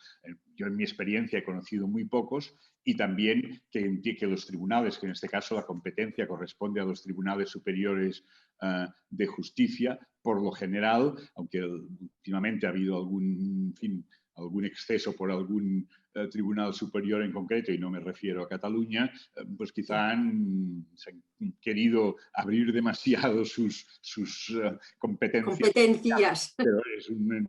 yo en mi experiencia he conocido muy pocos, y también que los tribunales, que en este caso la competencia corresponde a los tribunales superiores de justicia, por lo general, aunque últimamente ha habido algún exceso por algún tribunal superior en concreto, y no me refiero a Cataluña, pues quizá se han querido abrir demasiado sus competencias. Pero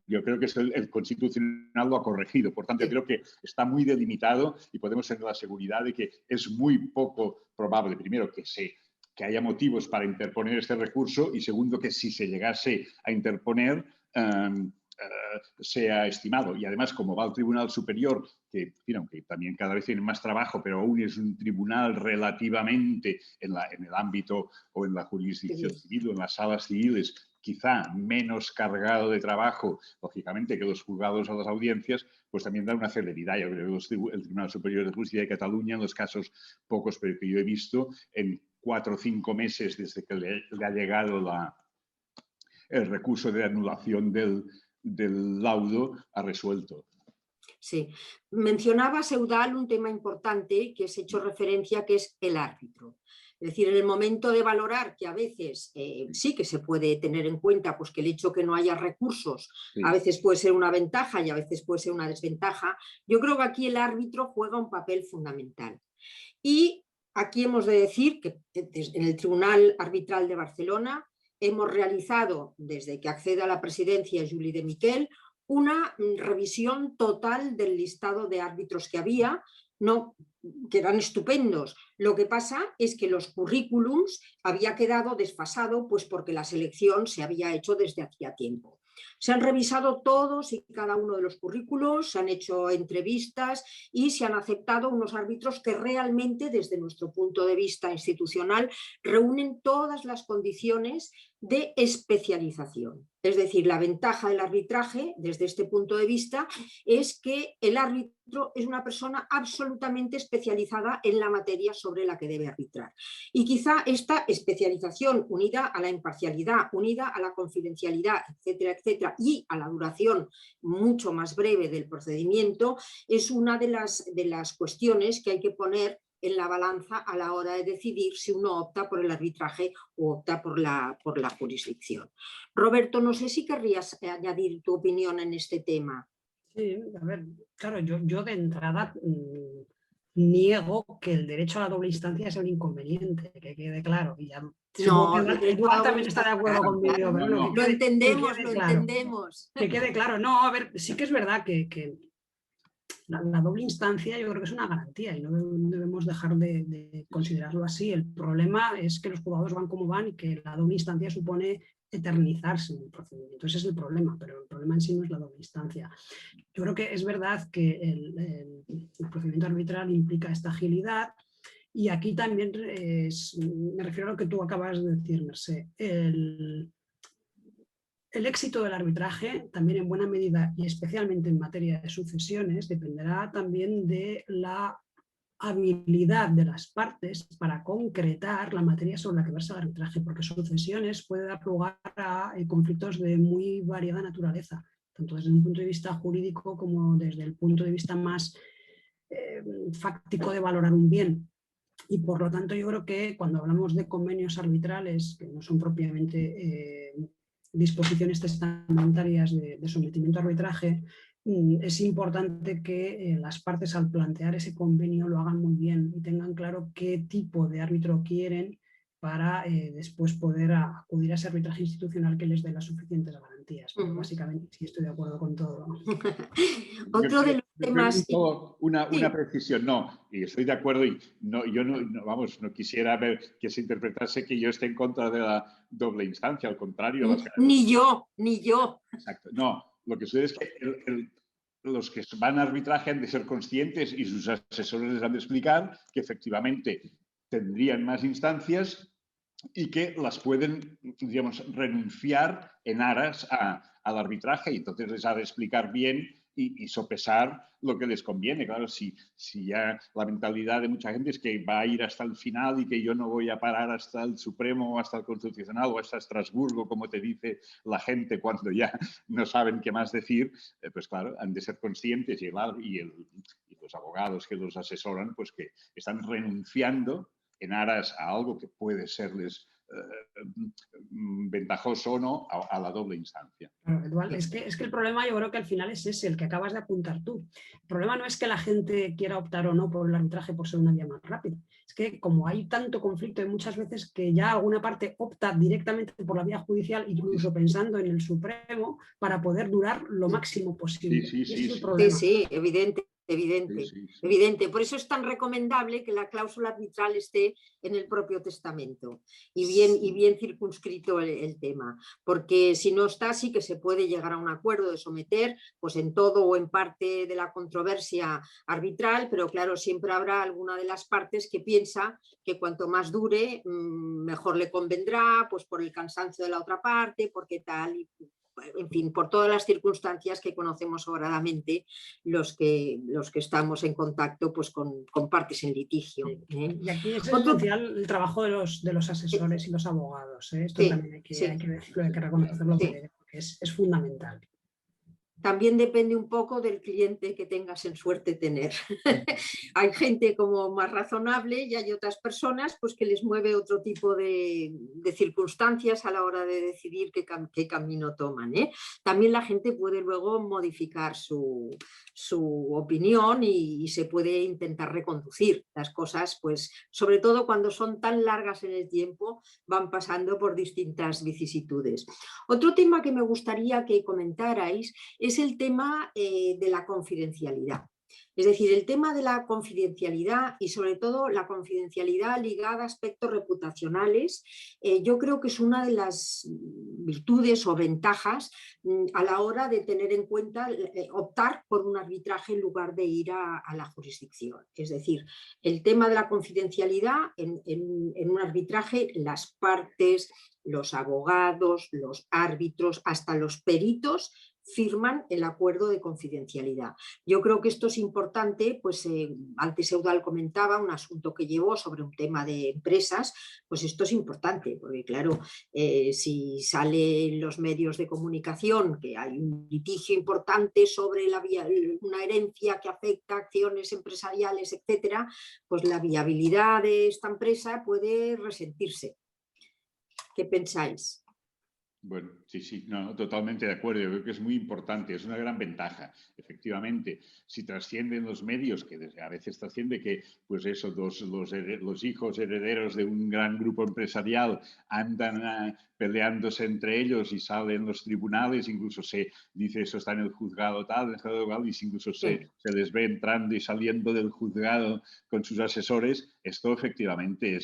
yo creo que el Constitucional lo ha corregido. Por tanto, yo creo que está muy delimitado y podemos tener la seguridad de que es muy poco probable, primero, que haya motivos para interponer este recurso, y segundo, que si se llegase a interponer, sea estimado. Y además, como va al Tribunal Superior, que aunque también cada vez tiene más trabajo, pero aún es un tribunal relativamente en el ámbito o en la jurisdicción civil o en las salas civiles, quizá menos cargado de trabajo, lógicamente, que los juzgados o las audiencias, pues también da una celeridad. Yo creo que el Tribunal Superior de Justicia de Cataluña, en los casos pocos pero que yo he visto, en 4 o 5 meses desde que le ha llegado el recurso de anulación del laudo, ha resuelto. Sí. Mencionabas, Eudald, un tema importante que has hecho referencia, que es el árbitro. Es decir, en el momento de valorar, que a veces sí que se puede tener en cuenta pues que el hecho que no haya recursos a veces puede ser una ventaja y a veces puede ser una desventaja, yo creo que aquí el árbitro juega un papel fundamental. Y aquí hemos de decir que en el Tribunal Arbitral de Barcelona hemos realizado, desde que accede a la presidencia Juli de Miquel, una revisión total del listado de árbitros que había, que eran estupendos. Lo que pasa es que los currículums había quedado desfasado, pues porque la selección se había hecho desde hacía tiempo. Se han revisado todos y cada uno de los currículos, se han hecho entrevistas y se han aceptado unos árbitros que realmente, desde nuestro punto de vista institucional, reúnen todas las condiciones de especialización. Es decir, la ventaja del arbitraje, desde este punto de vista, es que el árbitro es una persona absolutamente especializada en la materia sobre la que debe arbitrar. Y quizá esta especialización, unida a la imparcialidad, unida a la confidencialidad, etcétera, etcétera, y a la duración mucho más breve del procedimiento, es una de las cuestiones que hay que poner en la balanza a la hora de decidir si uno opta por el arbitraje o opta por la jurisdicción. Roberto, no sé si querrías añadir tu opinión en este tema. Sí, a ver, claro, yo de entrada niego que el derecho a la doble instancia es un inconveniente, que quede claro. Y ya, Eduard también está de acuerdo conmigo. Pero bueno, lo entendemos. Que quede claro. No, a ver, sí que es verdad que la doble instancia yo creo que es una garantía y no debemos dejar de considerarlo así. El problema es que los juzgados van como van y que la doble instancia supone eternizarse en el procedimiento. Ese es el problema, pero el problema en sí no es la doble instancia. Yo creo que es verdad que el procedimiento arbitral implica esta agilidad y aquí también me refiero a lo que tú acabas de decir, Mercè. El éxito del arbitraje, también en buena medida y especialmente en materia de sucesiones, dependerá también de la habilidad de las partes para concretar la materia sobre la que versa el arbitraje, porque sucesiones puede dar lugar a conflictos de muy variada naturaleza, tanto desde un punto de vista jurídico como desde el punto de vista más fáctico de valorar un bien. Y por lo tanto yo creo que cuando hablamos de convenios arbitrales, que no son propiamente disposiciones testamentarias de sometimiento a arbitraje, es importante que las partes al plantear ese convenio lo hagan muy bien y tengan claro qué tipo de árbitro quieren para después poder acudir a ese arbitraje institucional que les dé las suficientes garantías. Pero básicamente sí estoy de acuerdo con todo. Otro de los Me temas... pregunto una Sí. precisión. No, y estoy de acuerdo y yo no quisiera ver que se interpretase que yo esté en contra de la doble instancia, al contrario. Ni yo. Exacto. No, lo que sucede es que los que van a arbitraje han de ser conscientes y sus asesores les han de explicar que efectivamente tendrían más instancias y que las pueden, digamos, renunciar en aras al arbitraje y entonces les ha de explicar bien y sopesar lo que les conviene. Claro, si ya la mentalidad de mucha gente es que va a ir hasta el final y que yo no voy a parar hasta el Supremo o hasta el Constitucional o hasta Estrasburgo, como te dice la gente cuando ya no saben qué más decir, pues claro, han de ser conscientes y los abogados que los asesoran, pues que están renunciando en aras a algo que puede serles ventajoso o no a la doble instancia. Claro, Eduardo, es que el problema yo creo que al final es ese, el que acabas de apuntar tú. El problema no es que la gente quiera optar o no por el arbitraje por ser una vía más rápida. Es que como hay tanto conflicto, hay muchas veces que ya alguna parte opta directamente por la vía judicial, incluso pensando en el Supremo, para poder durar lo máximo posible. Sí, Ese es el sí. problema. Sí, evidente. Sí. Evidente. Por eso es tan recomendable que la cláusula arbitral esté en el propio testamento y bien circunscrito el tema, porque si no está, sí que se puede llegar a un acuerdo de someter pues en todo o en parte de la controversia arbitral, pero claro, siempre habrá alguna de las partes que piensa que cuanto más dure, mejor le convendrá, pues por el cansancio de la otra parte, porque tal y en fin, por todas las circunstancias que conocemos sobradamente los que estamos en contacto pues, con partes en litigio. Y aquí es esencial el trabajo de los asesores y los abogados. Esto sí, también hay que decirlo, hay que reconocerlo, sí. porque es fundamental. También depende un poco del cliente que tengas en suerte tener. Hay gente como más razonable y hay otras personas pues, que les mueve otro tipo de circunstancias a la hora de decidir qué camino toman. También la gente puede luego modificar su opinión y se puede intentar reconducir las cosas, pues sobre todo cuando son tan largas en el tiempo, van pasando por distintas vicisitudes. Otro tema que me gustaría que comentarais es el tema de la confidencialidad. Es decir, el tema de la confidencialidad y sobre todo la confidencialidad ligada a aspectos reputacionales, yo creo que es una de las virtudes o ventajas a la hora de tener en cuenta optar por un arbitraje en lugar de ir a la jurisdicción. Es decir, el tema de la confidencialidad en un arbitraje, las partes, los abogados, los árbitros, hasta los peritos firman el acuerdo de confidencialidad. Yo creo que esto es importante, pues antes Eudald comentaba un asunto que llevó sobre un tema de empresas, pues esto es importante, porque claro, si sale en los medios de comunicación que hay un litigio importante sobre una herencia que afecta a acciones empresariales, etcétera, pues la viabilidad de esta empresa puede resentirse. ¿Qué pensáis? Bueno, sí, no, totalmente de acuerdo. Yo creo que es muy importante, es una gran ventaja. Efectivamente, si trascienden los medios, que a veces trasciende que, pues eso, los hijos herederos de un gran grupo empresarial andan peleándose entre ellos y salen los tribunales, incluso se dice eso está en el juzgado tal, y incluso se les ve entrando y saliendo del juzgado con sus asesores, esto efectivamente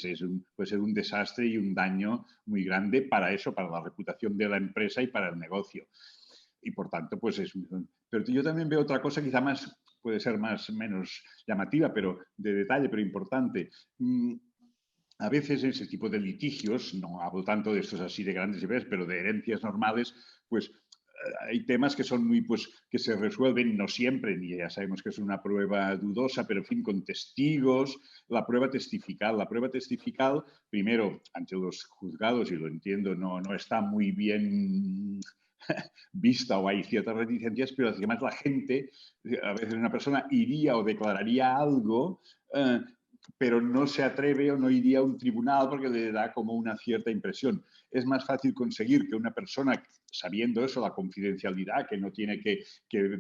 puede ser un desastre y un daño muy grande para eso, para la reputación de la empresa y para el negocio. Y por tanto, pues pero yo también veo otra cosa quizá puede ser menos llamativa, pero de detalle, pero importante. A veces ese tipo de litigios, no hablo tanto de estos así de grandes niveles, pero de herencias normales, pues hay temas que son que se resuelven no siempre, ni ya sabemos que es una prueba dudosa, pero en fin, con testigos, la prueba testifical. La prueba testifical, primero, ante los juzgados, y lo entiendo, no está muy bien vista o hay ciertas reticencias, pero además la gente, a veces una persona iría o declararía algo pero no se atreve o no iría a un tribunal porque le da como una cierta impresión. Es más fácil conseguir que una persona, sabiendo eso, la confidencialidad, que no tiene que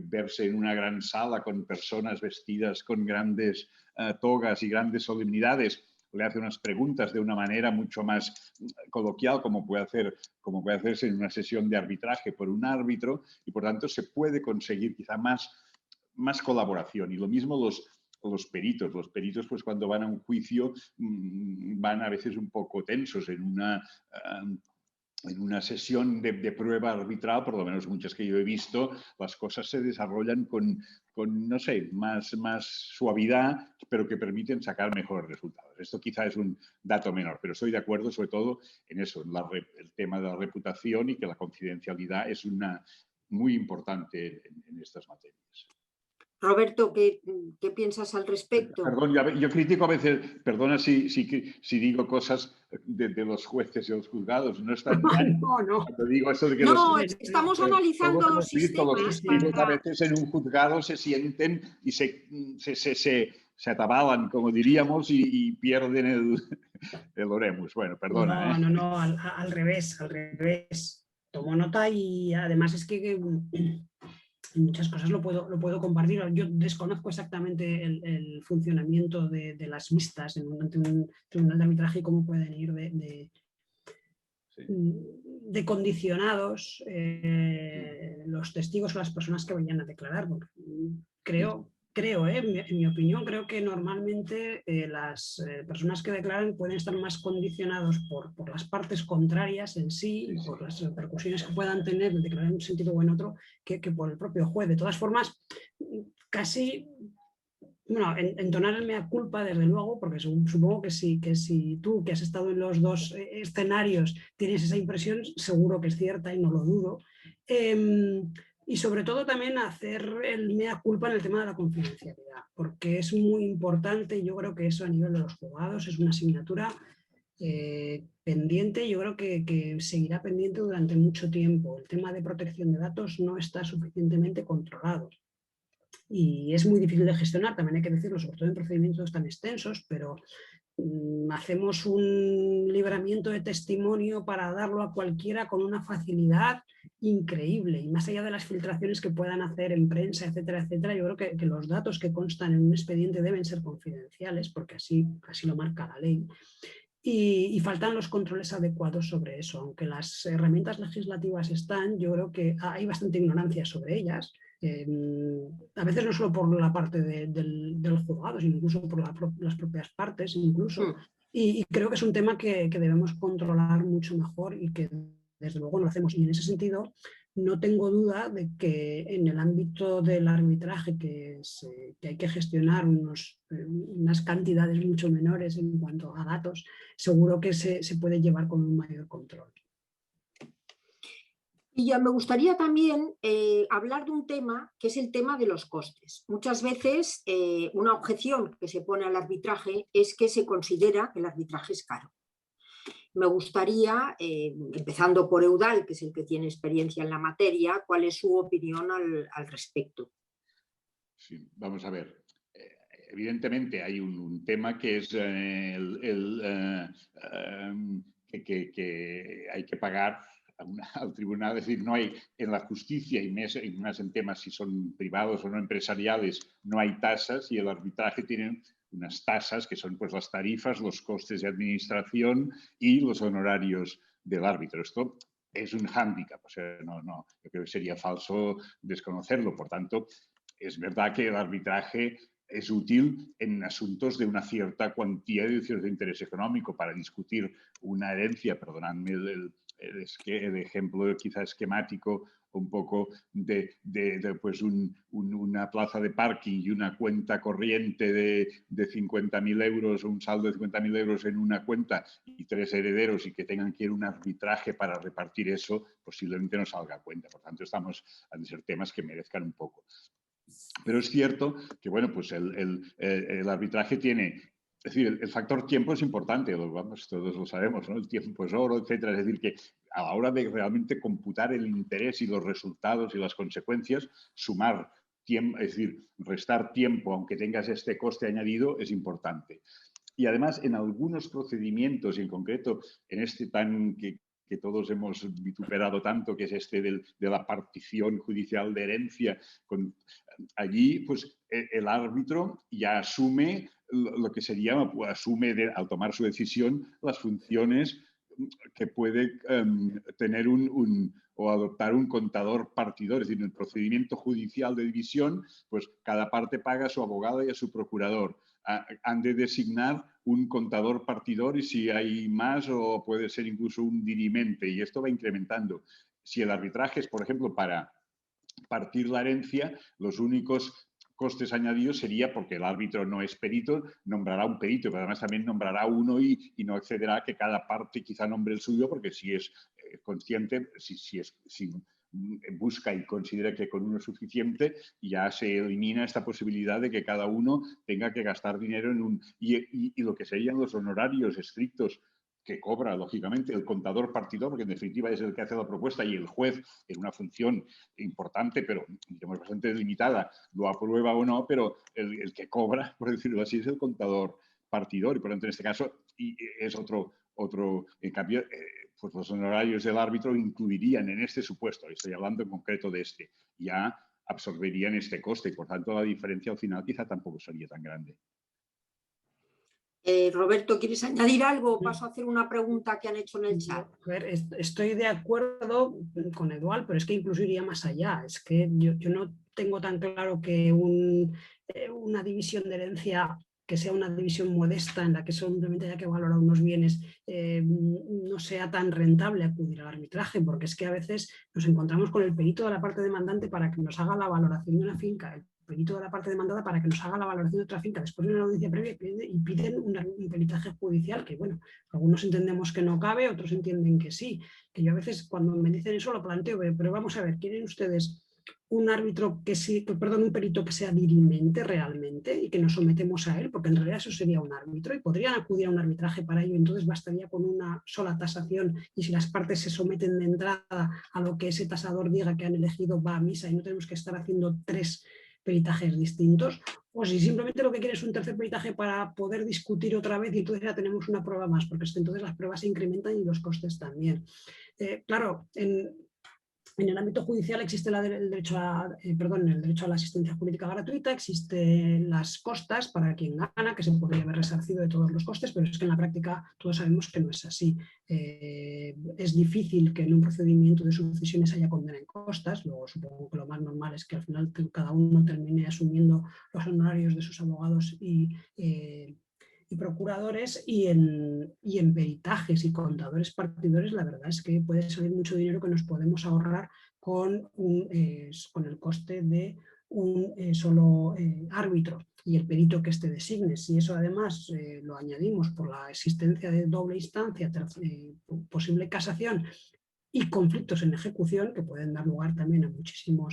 verse en una gran sala con personas vestidas con grandes togas y grandes solemnidades, le hace unas preguntas de una manera mucho más coloquial, como puede hacerse en una sesión de arbitraje por un árbitro, y por tanto se puede conseguir quizá más colaboración. Y lo mismo los peritos. Los peritos, pues cuando van a un juicio, van a veces un poco tensos en una sesión de prueba arbitral, por lo menos muchas que yo he visto, las cosas se desarrollan con no sé, más suavidad, pero que permiten sacar mejores resultados. Esto quizá es un dato menor, pero estoy de acuerdo sobre todo en eso, en el tema de la reputación y que la confidencialidad es muy importante en estas materias. Roberto, ¿qué piensas al respecto? Perdón, yo critico a veces, perdona si digo cosas de los jueces y los juzgados, no están mal. No. Cuando digo eso de que Estamos analizando los sistemas testigos a veces en un juzgado se sienten y se atabalan, como diríamos, y pierden el oremus. Bueno, perdona. No, al revés. Tomo nota y además es que muchas cosas lo puedo compartir. Yo desconozco exactamente el funcionamiento de las vistas ante un tribunal de arbitraje y cómo pueden ir de condicionados los testigos o las personas que vayan a declarar. En mi opinión, creo que normalmente las personas que declaran pueden estar más condicionados por las partes contrarias en sí, por las repercusiones que puedan tener de declarar en un sentido o en otro, que por el propio juez. De todas formas, casi... Bueno, entonar el mea culpa, desde luego, porque supongo que si tú, que has estado en los dos escenarios, tienes esa impresión, seguro que es cierta y no lo dudo. Y sobre todo también hacer el mea culpa en el tema de la confidencialidad, porque es muy importante, y yo creo que eso a nivel de los juzgados es una asignatura pendiente, yo creo que seguirá pendiente durante mucho tiempo. El tema de protección de datos no está suficientemente controlado. Y es muy difícil de gestionar, también hay que decirlo, sobre todo en procedimientos tan extensos, pero hacemos un libramiento de testimonio para darlo a cualquiera con una facilidad increíble. Y más allá de las filtraciones que puedan hacer en prensa, etcétera, etcétera, yo creo que los datos que constan en un expediente deben ser confidenciales, porque así lo marca la ley. Y faltan los controles adecuados sobre eso. Aunque las herramientas legislativas están, yo creo que hay bastante ignorancia sobre ellas. A veces no solo por la parte del juzgado, sino incluso por las propias partes, incluso. Y creo que es un tema que debemos controlar mucho mejor y que desde luego no lo hacemos. Y en ese sentido, no tengo duda de que en el ámbito del arbitraje, que hay que gestionar unas cantidades mucho menores en cuanto a datos, seguro que se puede llevar con un mayor control. Y ya me gustaría también hablar de un tema que es el tema de los costes. Muchas veces una objeción que se pone al arbitraje es que se considera que el arbitraje es caro. Me gustaría, empezando por Eudald, que es el que tiene experiencia en la materia, ¿cuál es su opinión al respecto? Sí, vamos a ver. Evidentemente hay un tema que es que hay que pagar al tribunal, es decir, no hay en la justicia y más en temas si son privados o no empresariales, no hay tasas y el arbitraje tiene unas tasas que son pues las tarifas, los costes de administración y los honorarios del árbitro. Esto es un hándicap, o sea, yo creo que sería falso desconocerlo. Por tanto, es verdad que el arbitraje es útil en asuntos de una cierta cuantía de interés económico para discutir una herencia, perdonadme el ejemplo quizá esquemático un poco de pues una plaza de parking y una cuenta corriente de 50.000 euros o un saldo de 50.000 euros en una cuenta y 3 herederos y que tengan que ir a un arbitraje para repartir eso, posiblemente no salga a cuenta. Por tanto, han de ser temas que merezcan un poco. Pero es cierto que, bueno, pues el arbitraje tiene... Es decir, el factor tiempo es importante, todos lo sabemos, ¿no? El tiempo es oro, etcétera. Es decir, que a la hora de realmente computar el interés y los resultados y las consecuencias, sumar tiempo, es decir, restar tiempo, aunque tengas este coste añadido, es importante. Y además, en algunos procedimientos, y en concreto en este que todos hemos vituperado tanto, que es este de la partición judicial de herencia, allí pues el árbitro ya asume lo que sería, al tomar su decisión, las funciones que puede tener o adoptar un contador partidor. Es decir, en el procedimiento judicial de división, pues cada parte paga a su abogado y a su procurador. Han de designar un contador partidor y si hay más, o puede ser incluso un dirimente, y esto va incrementando. Si el arbitraje es, por ejemplo, para partir la herencia, los únicos costes añadidos sería porque el árbitro no es perito, nombrará un perito, pero además también nombrará uno y no accederá a que cada parte quizá nombre el suyo, porque si es consciente, si busca y considera que con uno es suficiente, ya se elimina esta posibilidad de que cada uno tenga que gastar dinero en un... Y lo que serían los honorarios estrictos que cobra, lógicamente, el contador partidor, porque en definitiva es el que hace la propuesta, y el juez, en una función importante, pero digamos bastante limitada, lo aprueba o no, pero el que cobra, por decirlo así, es el contador partidor, y por lo tanto en este caso es otro en cambio, pues los honorarios del árbitro incluirían en este supuesto, estoy hablando en concreto de este, ya absorberían este coste, y por tanto la diferencia al final quizá tampoco sería tan grande. Roberto, ¿quieres añadir algo? Paso a hacer una pregunta que han hecho en el chat. A ver, estoy de acuerdo con Eduard, pero es que incluso iría más allá. Es que yo no tengo tan claro que una división de herencia que sea una división modesta en la que simplemente haya que valorar unos bienes, no sea tan rentable acudir al arbitraje, porque es que a veces nos encontramos con el perito de la parte demandante para que nos haga la valoración de una finca, el perito de la parte demandada para que nos haga la valoración de otra finca después de una audiencia previa, y piden un peritaje judicial que, bueno, algunos entendemos que no cabe, otros entienden que sí, que yo a veces cuando me dicen eso lo planteo, pero vamos a ver, ¿quieren ustedes un árbitro un perito que sea dirimente realmente y que nos sometemos a él? Porque en realidad eso sería un árbitro y podrían acudir a un arbitraje para ello, entonces bastaría con una sola tasación, y si las partes se someten de entrada a lo que ese tasador diga que han elegido, va a misa y no tenemos que estar haciendo 3 peritajes distintos, o si simplemente lo que quiere es un tercer peritaje para poder discutir otra vez y entonces ya tenemos una prueba más, porque entonces las pruebas se incrementan y los costes también. Claro, en el ámbito judicial existe el derecho a la asistencia jurídica gratuita, existen las costas para quien gana, que se podría haber resarcido de todos los costes, pero es que en la práctica todos sabemos que no es así. Es difícil que en un procedimiento de sucesiones haya condena en costas, luego supongo que lo más normal es que al final cada uno termine asumiendo los honorarios de sus abogados y procuradores, y en peritajes y contadores partidores la verdad es que puede salir mucho dinero que nos podemos ahorrar con el coste de un solo árbitro y el perito que este designe. Si eso además lo añadimos por la existencia de doble instancia, posible casación y conflictos en ejecución que pueden dar lugar también a muchísimo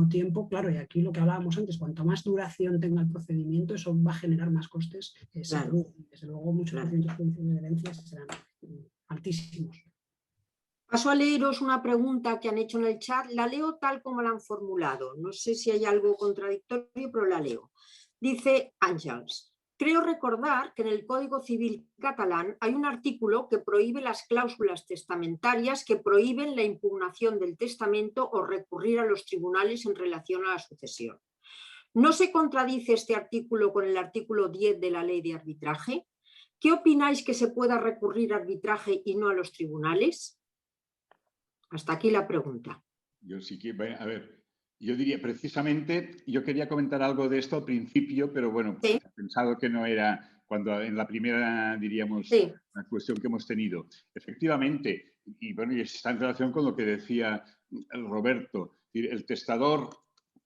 tiempo, claro, y aquí lo que hablábamos antes, cuanto más duración tenga el procedimiento, eso va a generar más costes. Claro. Desde luego muchos procedimientos judiciales de herencias serán altísimos. Paso a leeros una pregunta que han hecho en el chat, la leo tal como la han formulado, no sé si hay algo contradictorio, pero la leo. Dice Àngels: creo recordar que en el Código Civil catalán hay un artículo que prohíbe las cláusulas testamentarias que prohíben la impugnación del testamento o recurrir a los tribunales en relación a la sucesión. ¿No se contradice este artículo con el artículo 10 de la Ley de Arbitraje? ¿Qué opináis que se pueda recurrir a arbitraje y no a los tribunales? Hasta aquí la pregunta. Yo sí que, a ver, yo diría precisamente, yo quería comentar algo de esto al principio, pero bueno, sí, he pensado que no era cuando en la primera, diríamos, sí, la cuestión que hemos tenido. Efectivamente, y bueno, y está en relación con lo que decía Roberto, el testador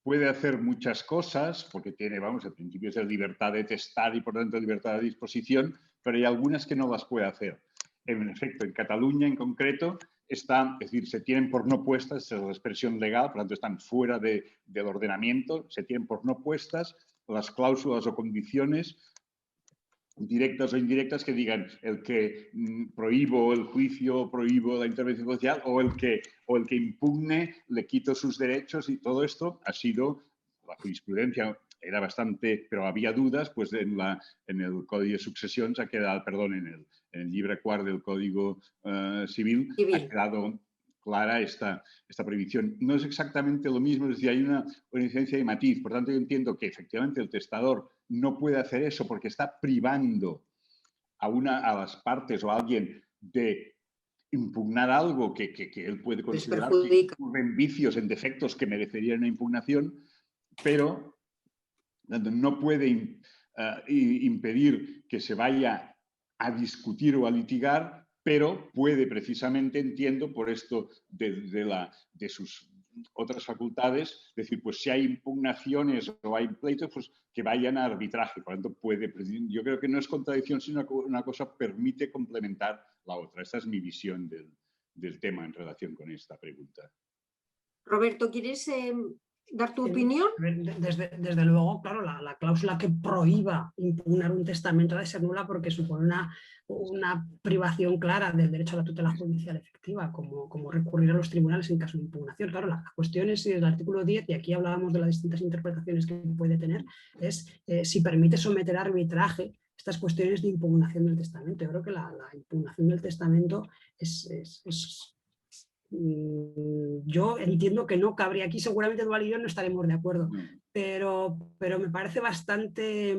puede hacer muchas cosas porque tiene, vamos, el principio es de libertad de testar y por tanto libertad de disposición, pero hay algunas que no las puede hacer. En efecto, en Cataluña en concreto están, es decir, se tienen por no puestas, esa es la expresión legal, por lo tanto están fuera del ordenamiento, se tienen por no puestas las cláusulas o condiciones directas o indirectas que digan el que prohíbo el juicio, prohíbo la intervención judicial, o el que impugne, le quito sus derechos, y todo esto ha sido la jurisprudencia era bastante, pero había dudas, pues en el Código de Successions ha quedado, perdón, en el llibre quart del Código Civil ha quedado clara esta prohibición. No es exactamente lo mismo, es decir, hay una diferencia de matiz. Por tanto, yo entiendo que efectivamente el testador no puede hacer eso porque está privando a las partes o a alguien de impugnar algo que él puede considerar que incurren vicios, en defectos que merecerían una impugnación, pero no puede impedir que se vaya a discutir o a litigar, pero puede precisamente, entiendo, por esto de sus otras facultades, decir, pues si hay impugnaciones o hay pleitos, pues que vayan a arbitraje. Por lo tanto, yo creo que no es contradicción, sino una cosa permite complementar la otra. Esta es mi visión del tema en relación con esta pregunta. Roberto, ¿quieres dar tu opinión? Desde luego, claro, la cláusula que prohíba impugnar un testamento ha de ser nula porque supone una privación clara del derecho a la tutela judicial efectiva, como recurrir a los tribunales en caso de impugnación. Claro, la cuestión es si el artículo 10, y aquí hablábamos de las distintas interpretaciones que puede tener, es si permite someter a arbitraje estas cuestiones de impugnación del testamento. Yo creo que la impugnación del testamento yo entiendo que no cabría aquí, seguramente Eduardo y yo no estaremos de acuerdo, pero me parece bastante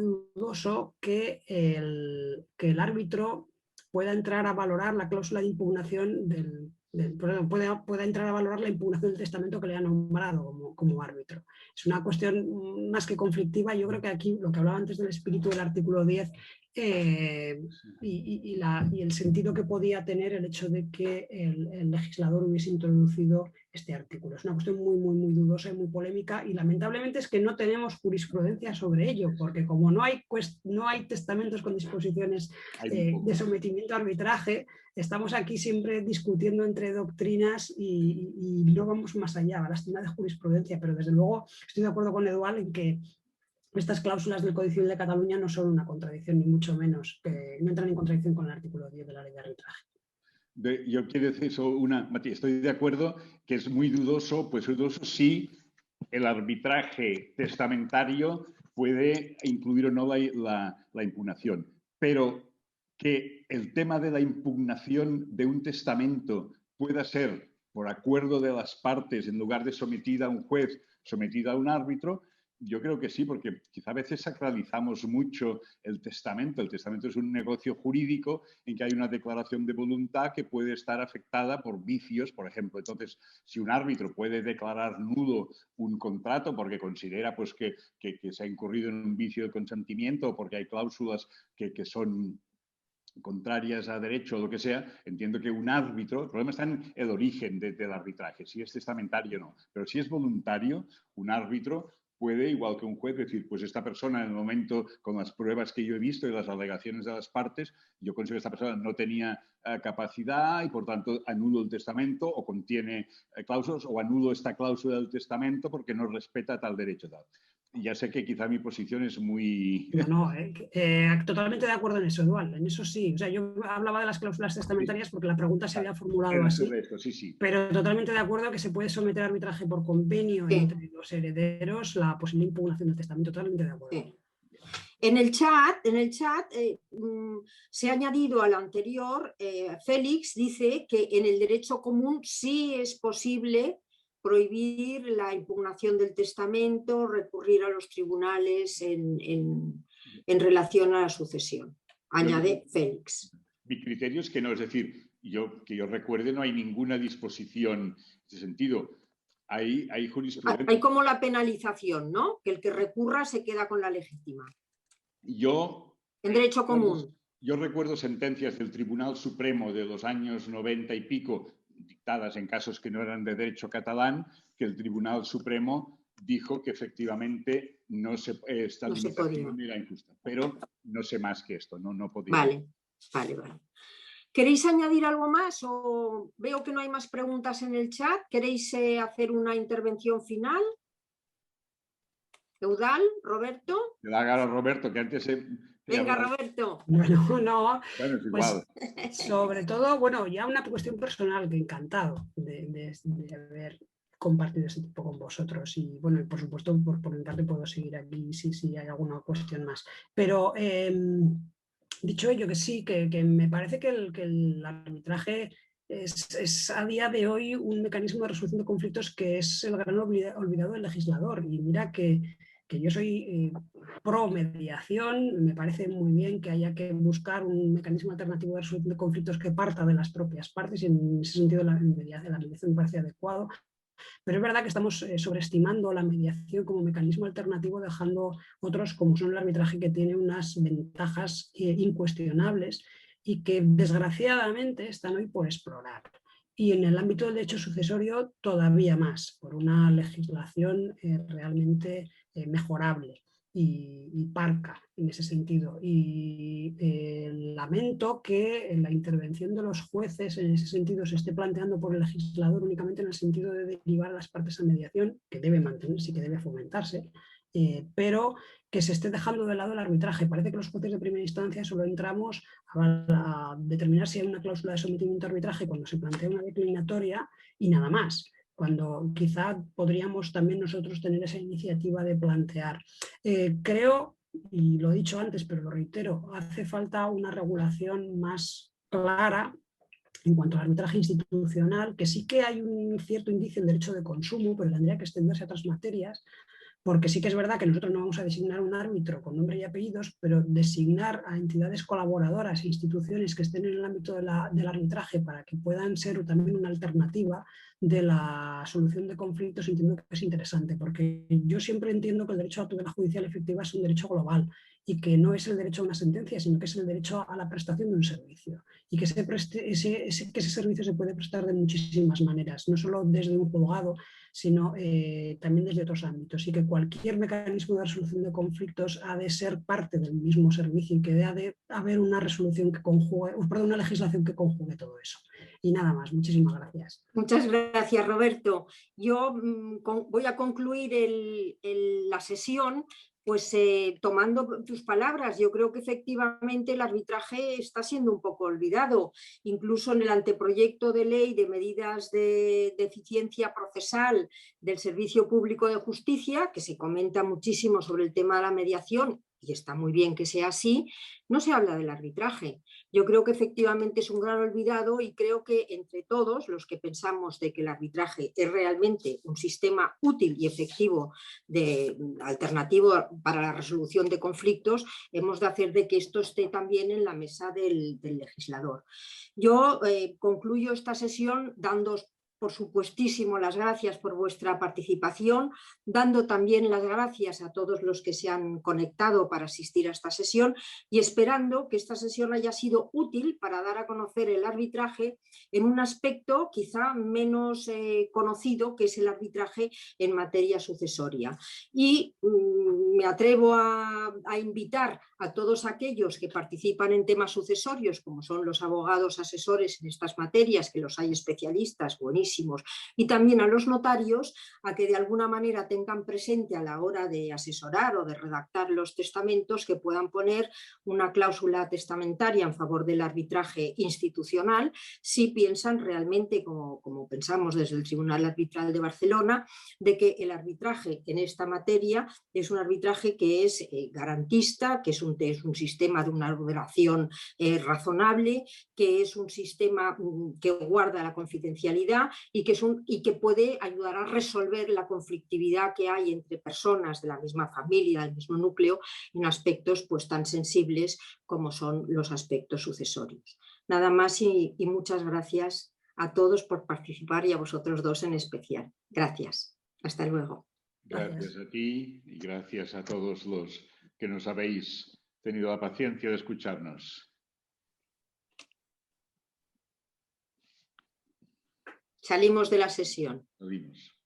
dudoso que el árbitro pueda entrar a valorar la cláusula de impugnación pueda entrar a valorar la impugnación del testamento que le ha nombrado como árbitro. Es una cuestión más que conflictiva. Yo creo que aquí lo que hablaba antes del espíritu del artículo 10 y el sentido que podía tener el hecho de que el legislador hubiese introducido este artículo. Es una cuestión muy dudosa y muy polémica, y lamentablemente es que no tenemos jurisprudencia sobre ello, porque como no hay testamentos con disposiciones de sometimiento a arbitraje, estamos aquí siempre discutiendo entre doctrinas y no vamos más allá, a lástima de jurisprudencia, pero desde luego estoy de acuerdo con Eduardo en que estas cláusulas del Código Civil de Cataluña no son una contradicción, ni mucho menos, que no entran en contradicción con el artículo 10 de la Ley de Arbitraje. Yo quiero decir eso, Matías, estoy de acuerdo que es muy dudoso, pues dudoso si el arbitraje testamentario puede incluir o no la impugnación, pero que el tema de la impugnación de un testamento pueda ser por acuerdo de las partes en lugar de sometida a un juez, sometida a un árbitro. Yo creo que sí, porque quizá a veces sacralizamos mucho el testamento. El testamento es un negocio jurídico en que hay una declaración de voluntad que puede estar afectada por vicios, por ejemplo. Entonces, si un árbitro puede declarar nulo un contrato porque considera pues, que se ha incurrido en un vicio de consentimiento o porque hay cláusulas que son contrarias a derecho o lo que sea, entiendo que un árbitro, el problema está en el origen del arbitraje, si es testamentario o no, pero si es voluntario, un árbitro puede, igual que un juez, decir, pues esta persona en el momento, con las pruebas que yo he visto y las alegaciones de las partes, yo considero que esta persona no tenía capacidad y por tanto anulo el testamento o contiene cláusulas o anulo esta cláusula del testamento porque no respeta tal derecho. Tal. Ya sé que quizá mi posición es muy... Totalmente de acuerdo en eso, Eduardo, en eso sí. O sea, yo hablaba de las cláusulas testamentarias porque la pregunta se había formulado así, sí. Pero totalmente de acuerdo que se puede someter a arbitraje por convenio entre los herederos la posible impugnación del testamento, totalmente de acuerdo. Sí. En el chat se ha añadido a lo anterior, Félix dice que en el derecho común sí es posible prohibir la impugnación del testamento, recurrir a los tribunales en relación a la sucesión. Añade Félix. Mi criterio es que no, es decir, que yo recuerde, no hay ninguna disposición en ese sentido. Hay jurisprudencia. Hay como la penalización, ¿no? Que el que recurra se queda con la legítima. En derecho común. Yo recuerdo sentencias del Tribunal Supremo de los años 90 y pico, dictadas en casos que no eran de derecho catalán, que el Tribunal Supremo dijo que efectivamente esta limitación era injusta. Pero no sé más que esto, no podía. Vale. ¿Queréis añadir algo más? O veo que no hay más preguntas en el chat. ¿Queréis hacer una intervención final? Eudal, Roberto. Que la haga Roberto, que antes... Venga, Roberto. Bueno, no. Bueno, es igual. Pues, sobre todo, bueno, ya una cuestión personal, que encantado de haber compartir este tipo con vosotros. Y bueno, por supuesto, por mi parte puedo seguir aquí si hay alguna cuestión más. Pero dicho ello, que sí, que me parece que el arbitraje es a día de hoy un mecanismo de resolución de conflictos que es el gran olvidado del legislador. Y mira que yo soy pro mediación, me parece muy bien que haya que buscar un mecanismo alternativo de resolución de conflictos que parta de las propias partes, y en ese sentido la mediación me parece adecuado. Pero es verdad que estamos sobreestimando la mediación como mecanismo alternativo, dejando otros, como son el arbitraje, que tiene unas ventajas incuestionables y que desgraciadamente están hoy por explorar. Y en el ámbito del derecho sucesorio todavía más, por una legislación realmente mejorable y parca en ese sentido. Y lamento que la intervención de los jueces en ese sentido se esté planteando por el legislador únicamente en el sentido de derivar a las partes a mediación, que debe mantenerse y que debe fomentarse, pero que se esté dejando de lado el arbitraje. Parece que los jueces de primera instancia solo entramos a determinar si hay una cláusula de sometimiento a arbitraje cuando se plantea una declinatoria y nada más, cuando quizá podríamos también nosotros tener esa iniciativa de plantear. Creo, y lo he dicho antes, pero lo reitero, hace falta una regulación más clara en cuanto al arbitraje institucional, que sí que hay un cierto indicio en derecho de consumo, pero tendría que extenderse a otras materias, porque sí que es verdad que nosotros no vamos a designar un árbitro con nombre y apellidos, pero designar a entidades colaboradoras e instituciones que estén en el ámbito del arbitraje para que puedan ser también una alternativa de la solución de conflictos, entiendo que es interesante, porque yo siempre entiendo que el derecho a la tutela judicial efectiva es un derecho global y que no es el derecho a una sentencia, sino que es el derecho a la prestación de un servicio, y que ese servicio se puede prestar de muchísimas maneras, no solo desde un juzgado, sino también desde otros ámbitos, y que cualquier mecanismo de resolución de conflictos ha de ser parte del mismo servicio y que ha de haber una resolución que conjugue, una legislación que conjugue todo eso. Y nada más, muchísimas gracias. Muchas gracias, Roberto. Yo voy a concluir la sesión pues tomando tus palabras. Yo creo que efectivamente el arbitraje está siendo un poco olvidado. Incluso en el anteproyecto de ley de medidas de eficiencia procesal del Servicio Público de Justicia, que se comenta muchísimo sobre el tema de la mediación, y está muy bien que sea así, no se habla del arbitraje. Yo creo que efectivamente es un gran olvidado, y creo que entre todos los que pensamos de que el arbitraje es realmente un sistema útil y efectivo alternativo para la resolución de conflictos, hemos de hacer de que esto esté también en la mesa del legislador. Yo concluyo esta sesión dando por supuestísimo las gracias por vuestra participación, dando también las gracias a todos los que se han conectado para asistir a esta sesión, y esperando que esta sesión haya sido útil para dar a conocer el arbitraje en un aspecto quizá menos conocido, que es el arbitraje en materia sucesoria. Y me atrevo a invitar a todos aquellos que participan en temas sucesorios, como son los abogados asesores en estas materias, que los hay especialistas buenísimos, y también a los notarios, a que de alguna manera tengan presente a la hora de asesorar o de redactar los testamentos que puedan poner una cláusula testamentaria en favor del arbitraje institucional, si piensan realmente, como pensamos desde el Tribunal Arbitral de Barcelona, de que el arbitraje en esta materia es un arbitraje que es garantista, que es un sistema de una duración razonable, que es un sistema que guarda la confidencialidad y que puede ayudar a resolver la conflictividad que hay entre personas de la misma familia, del mismo núcleo, en aspectos pues tan sensibles como son los aspectos sucesorios. Nada más, y muchas gracias a todos por participar, y a vosotros dos en especial. Gracias. Hasta luego. Gracias a ti y gracias a todos los que nos habéis tenido la paciencia de escucharnos. Salimos de la sesión. Salimos.